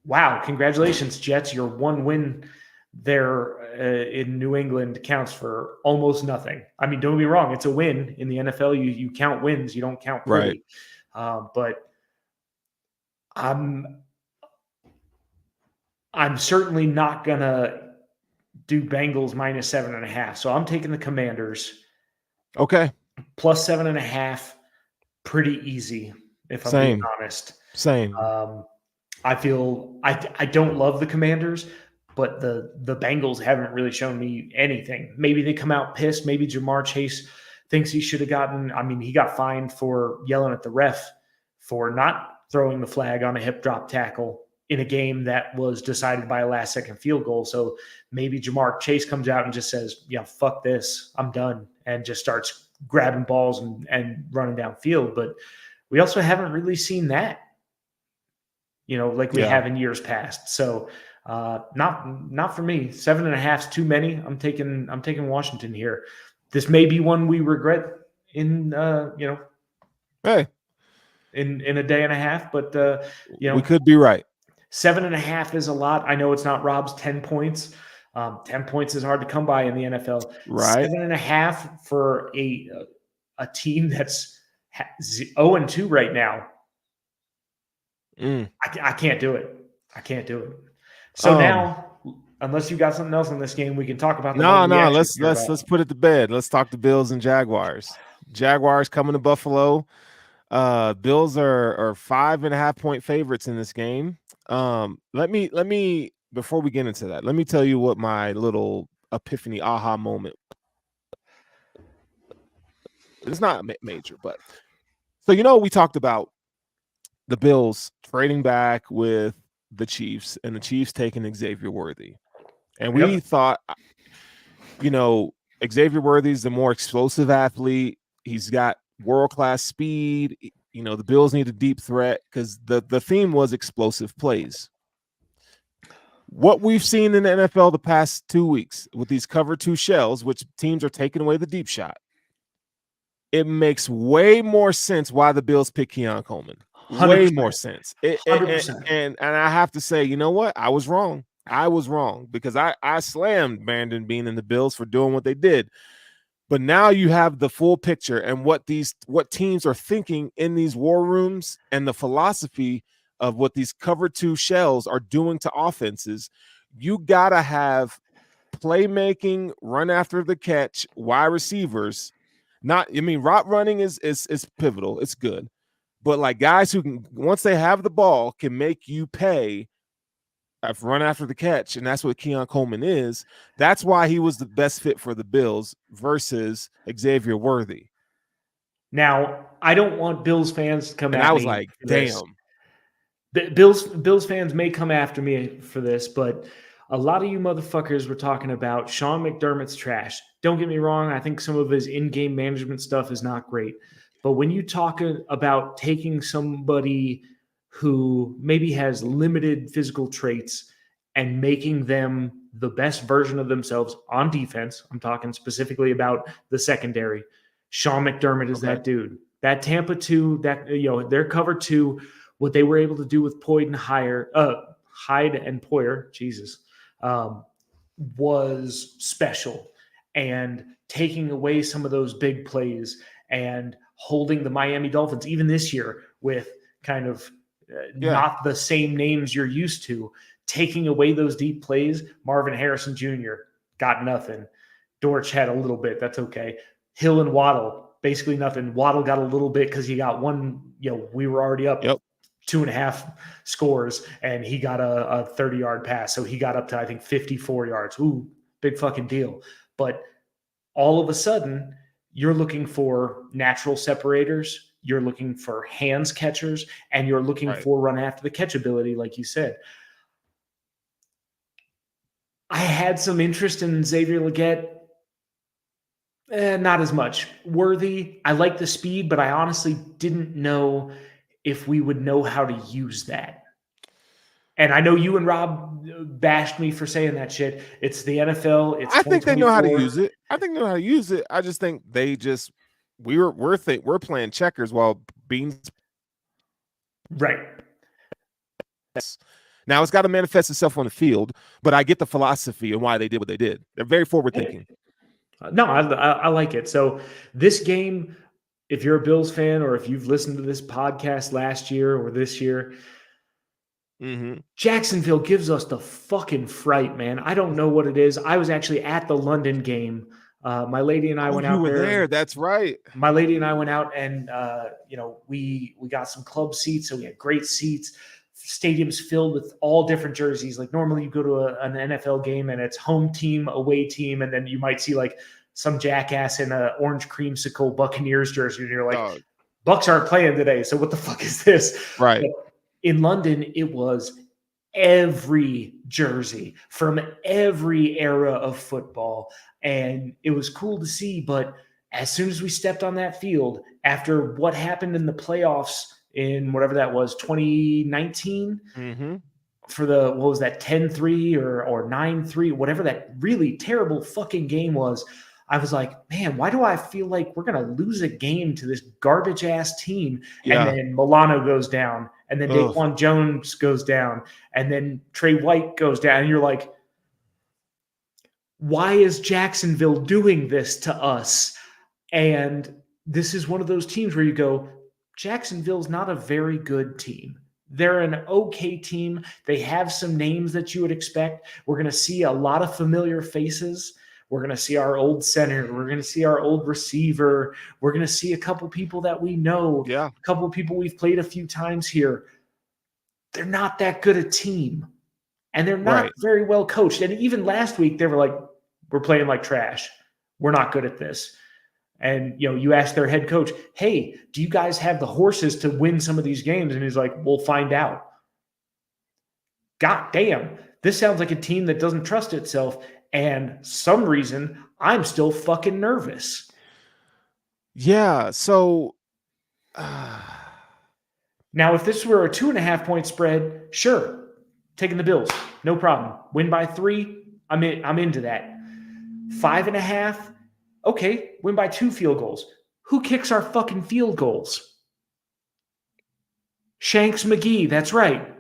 wow, congratulations, Jets. Your one win there in New England counts for almost nothing. I mean, don't be wrong. It's a win. In the NFL, you count wins. You don't count pretty. Right. But I'm certainly not going to do Bengals -7.5. So I'm taking the Commanders. Okay. +7.5. Pretty easy, if I'm being honest. Same. I feel I don't love the Commanders, but the Bengals haven't really shown me anything. Maybe they come out pissed. Maybe Jamar Chase thinks he should have gotten. I mean, he got fined for yelling at the ref for not throwing the flag on a hip drop tackle in a game that was decided by a last-second field goal. So maybe Jamar Chase comes out and just says, yeah, fuck this, I'm done, and just starts grabbing balls and running downfield. But we also haven't really seen that, like we have in years past. So not for me. 7.5 is too many. I'm taking Washington here. This may be one we regret in hey, in a day and a half, but we could be right. 7.5 is a lot. I know it's not Rob's 10 points. 10 points is hard to come by in the NFL. Right. 7.5 for a team that's 0-2 right now. I can't do it. I can't do it. So now, unless you got something else on this game, we can talk about. Let's put it to bed. Let's talk the Bills and Jaguars. Jaguars coming to Buffalo. Bills are 5.5-point favorites in this game. Let me before we get into that, let me tell you what my little epiphany aha moment. It's not major, but So, we talked about the Bills trading back with the Chiefs and the Chiefs taking Xavier Worthy. And we thought, Xavier Worthy's the more explosive athlete. He's got world-class speed. The Bills need a deep threat because the theme was explosive plays. What we've seen in the NFL the past 2 weeks with these cover 2 shells, which teams are taking away the deep shot, it makes way more sense why the Bills pick Keon Coleman. 100%. Way more sense. 100%. And I have to say, you know what? I was wrong because I slammed Brandon Beane and the Bills for doing what they did. But now you have the full picture and what teams are thinking in these war rooms and the philosophy of what these cover 2 shells are doing to offenses. You got to have playmaking, run after the catch, wide receivers. Route running is pivotal. It's good. But like guys who can, once they have the ball, can make you pay run after the catch, and that's what Keon Coleman is. That's why he was the best fit for the Bills versus Xavier Worthy. Now, I don't want Bills fans to come at me. And I was like, damn. Bills fans may come after me for this, but a lot of you motherfuckers were talking about Sean McDermott's trash. Don't get me wrong. I think some of his in-game management stuff is not great. But when you talk about taking somebody who maybe has limited physical traits and making them the best version of themselves on defense, I'm talking specifically about the secondary. Sean McDermott is that dude. That Tampa 2, their cover 2, what they were able to do with Hyde and Poyer, Jesus, was special. And taking away some of those big plays and holding the Miami Dolphins, even this year, with kind of not the same names you're used to, taking away those deep plays. Marvin Harrison Jr. got nothing. Dortch had a little bit. That's okay. Hill and Waddle, basically nothing. Waddle got a little bit because he got one, we were already up 2.5 scores, and he got a 30-yard pass. So he got up to, I think, 54 yards. Ooh, big fucking deal. But all of a sudden, you're looking for natural separators, you're looking for hands catchers, and you're looking for run after the catch ability, like you said. I had some interest in Xavier Legette. Not as much. Worthy, I like the speed, but I honestly didn't know if we would know how to use that. And I know you and Rob bashed me for saying that shit. It's the NFL. I think they know how to use it. I just think we're playing checkers while Beans. Right. Now it's got to manifest itself on the field, but I get the philosophy and why they did what they did. They're very forward thinking. No, I like it. So this game, if you're a Bills fan or if you've listened to this podcast last year or this year, Jacksonville gives us the fucking fright, man. I don't know what it is. I was actually at the London game. My lady and I went out you were there. That's right. My lady and I went out and, we got some club seats. So we had great seats. Stadiums filled with all different jerseys. Like normally you go to an NFL game and it's home team, away team, and then you might see like some jackass in an orange creamsicle Buccaneers jersey, and you're like, Bucks aren't playing today, so what the fuck is this? Right. But in London, it was every jersey from every era of football, and it was cool to see. But as soon as we stepped on that field, after what happened in the playoffs in whatever that was, 2019, for the, what was that, 10-3 or 9-3, whatever that really terrible fucking game was, I was like, man, why do I feel like we're going to lose a game to this garbage-ass team? Yeah. And then Milano goes down, and then Daquan Jones goes down, and then Trey White goes down, and you're like, why is Jacksonville doing this to us? And this is one of those teams where you go, Jacksonville's not a very good team. They're an okay team. They have some names that you would expect. We're going to see a lot of familiar faces. We're going to see our old center. We're going to see our old receiver. We're going to see a couple people that we know. Yeah. A couple of people we've played a few times here. They're not that good a team. And they're not very well coached. And even last week, they were like, we're playing like trash. We're not good at this. And, you ask their head coach, hey, do you guys have the horses to win some of these games? And he's like, we'll find out. God damn, this sounds like a team that doesn't trust itself. And some reason I'm still fucking nervous. Yeah. So now, if this were a 2.5 point spread, sure, taking the Bills, no problem. Win by 3, I'm into that. 5.5, okay, win by 2 field goals. Who kicks our fucking field goals? Shanks McGee, that's right.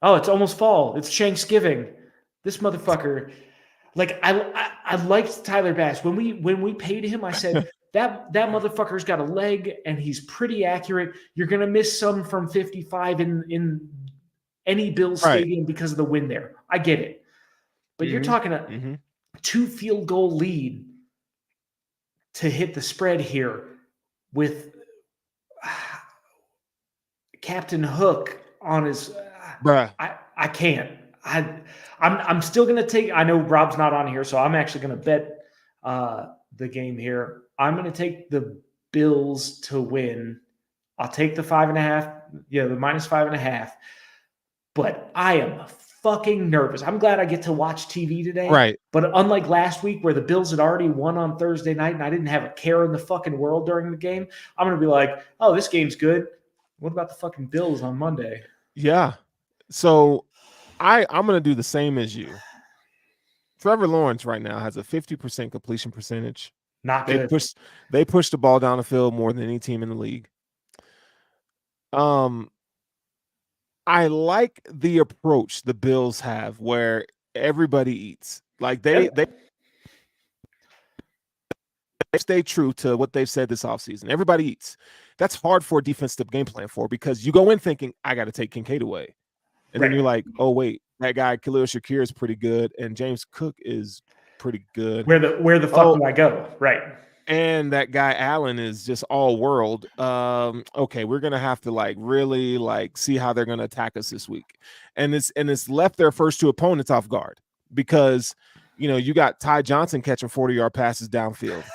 Oh, it's almost fall. It's Shanksgiving. This motherfucker. Like, I liked Tyler Bass. When we paid him, I said, that motherfucker's got a leg and he's pretty accurate. You're gonna miss some from 55 in any Bills stadium because of the wind there. I get it. But you're talking a 2 field goal lead to hit the spread here with Captain Hook on his bruh. I can't. I'm still going to take – I know Rob's not on here, so I'm actually going to bet the game here. I'm going to take the Bills to win. I'll take the 5.5, the minus 5.5. But I am fucking nervous. I'm glad I get to watch TV today. Right. But unlike last week where the Bills had already won on Thursday night and I didn't have a care in the fucking world during the game, I'm going to be like, oh, this game's good. What about the fucking Bills on Monday? Yeah. So I'm going to do the same as you. Trevor Lawrence right now has a 50% completion percentage. Not good. They push the ball down the field more than any team in the league. I like the approach the Bills have where everybody eats. Like they stay true to what they've said this offseason. Everybody eats. That's hard for a defense to game plan for because you go in thinking, I got to take Kincaid away. And then you're like, oh, wait, that guy Khalil Shakir is pretty good, and James Cook is pretty good. Where the fuck do I go? Right. And that guy Allen is just all world. Okay, we're gonna have to really see how they're gonna attack us this week. And it's left their first 2 opponents off guard because you got Ty Johnson catching 40-yard passes downfield.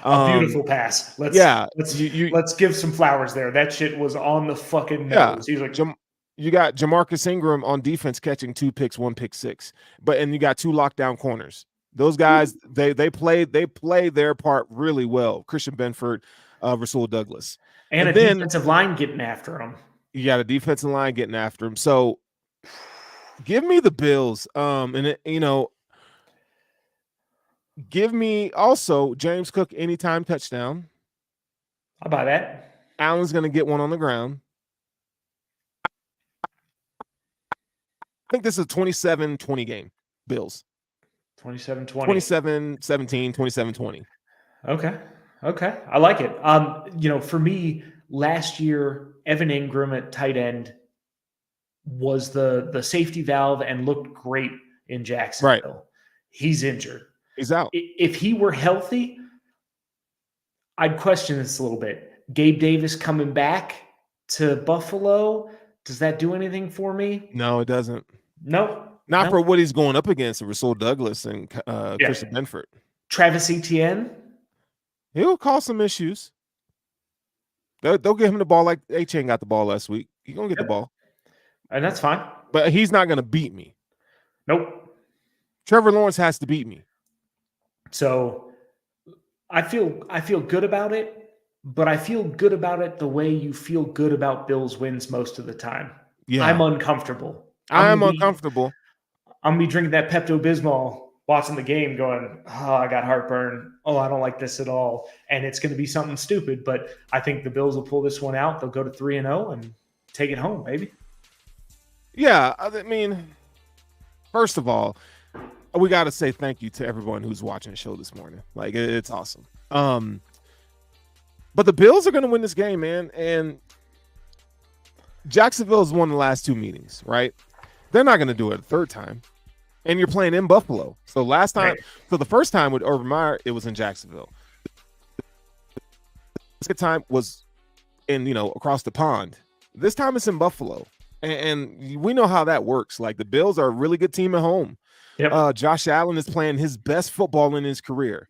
A beautiful pass. Let's give some flowers there. That shit was on the fucking nose. He's like, you got Jamarcus Ingram on defense catching 2 picks, 1 pick six, and you got 2 lockdown corners. Those guys, they play their part really well. Christian Benford, Rasul Douglas, and a defensive line getting after him. You got a defensive line getting after him. So give me the Bills. Give me also James Cook anytime touchdown. I'll buy that. Allen's going to get one on the ground. I think this is a 27-20 game. Bills. 27-20. 27-17, 27-20. Okay. I like it. For me, last year, Evan Ingram at tight end was the safety valve and looked great in Jacksonville. Right. He's injured. He's out. If he were healthy, I'd question this a little bit. Gabe Davis coming back to Buffalo, does that do anything for me? No, it doesn't. Nope. Not for what he's going up against, Rasul Douglas and Christian Benford. Travis Etienne. He'll cause some issues. They'll give him the ball like Etienne got the ball last week. He's going to get the ball. And that's fine. But he's not going to beat me. Nope. Trevor Lawrence has to beat me. So I feel good about it, but I feel good about it the way you feel good about Bills wins most of the time. Yeah. I'm uncomfortable. I'm uncomfortable. I'm going to be drinking that Pepto-Bismol, watching the game going, oh, I got heartburn. Oh, I don't like this at all. And it's going to be something stupid, but I think the Bills will pull this one out. They'll go to 3-0 and take it home, baby. Yeah, I mean, first of all, we got to say thank you to everyone who's watching the show this morning. Like, it's awesome. But the Bills are going to win this game, man. And Jacksonville has won the last 2 meetings, right? They're not going to do it a third time. And you're playing in Buffalo. So last time, so the first time with Urban Meyer, it was in Jacksonville. The second time was across the pond. This time it's in Buffalo. And we know how that works. Like, the Bills are a really good team at home. Yep. Josh Allen is playing his best football in his career.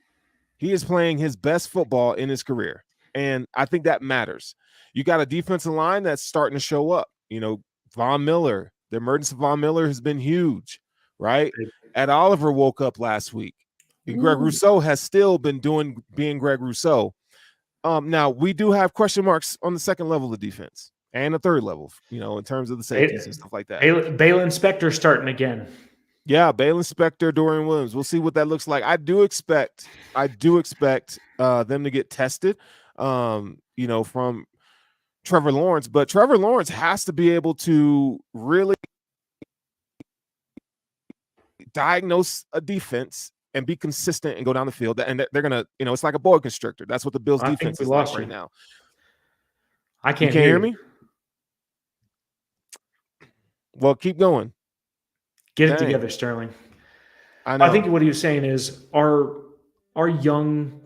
He is playing his best football in his career. And I think that matters. You got a defensive line that's starting to show up. You know, Von Miller, the emergence of Von Miller has been huge, right? Ed Oliver woke up last week. Greg Rousseau has still been being Greg Rousseau. Now, we do have question marks on the second level of defense and the third level, you know, in terms of the safeties and stuff like that. Balin Spector starting again. Yeah, Balin Spector, Dorian Williams. We'll see what that looks like. I do expect them to get tested, you know, from Trevor Lawrence, but Trevor Lawrence has to be able to really diagnose a defense and be consistent and go down the field. And they're gonna, you know, it's like a boa constrictor. That's what the Bills defense is like right now. I can't hear me. Well, keep going. Get it together, Sterling. I think what he was saying is our young,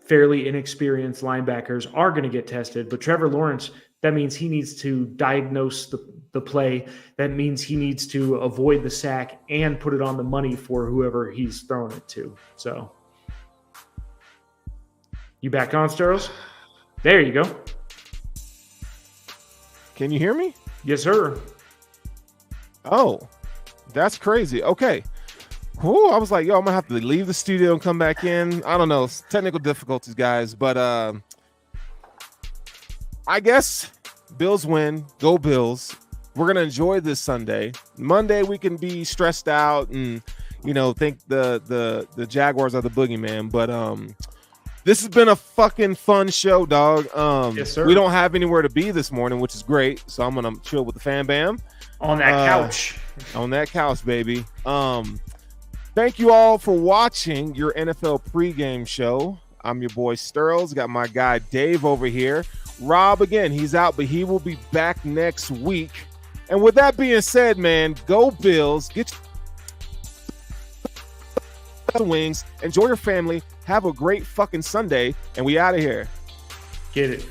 fairly inexperienced linebackers are going to get tested, but Trevor Lawrence, that means he needs to diagnose the play. That means he needs to avoid the sack and put it on the money for whoever he's throwing it to. So, you back on, Sterles? There you go. Can you hear me? Yes, sir. Oh, that's crazy. Okay. Whew, I was like, yo, I'm gonna have to leave the studio and come back in. I don't know, technical difficulties, guys. But I guess Bills win. Go Bills. We're gonna enjoy this Sunday. Monday we can be stressed out and, you know, think the Jaguars are the boogeyman. But this has been a fucking fun show, dog. Yes, sir. We don't have anywhere to be this morning, which is great. So I'm gonna chill with the fan bam. On that couch. On that couch, baby. Thank you all for watching your NFL pregame show. I'm your boy Sterles. Got my guy Dave over here. Rob, again, he's out, but he will be back next week. And with that being said, man, go Bills. Get your wings. Enjoy your family. Have a great fucking Sunday. And we out of here. Get it.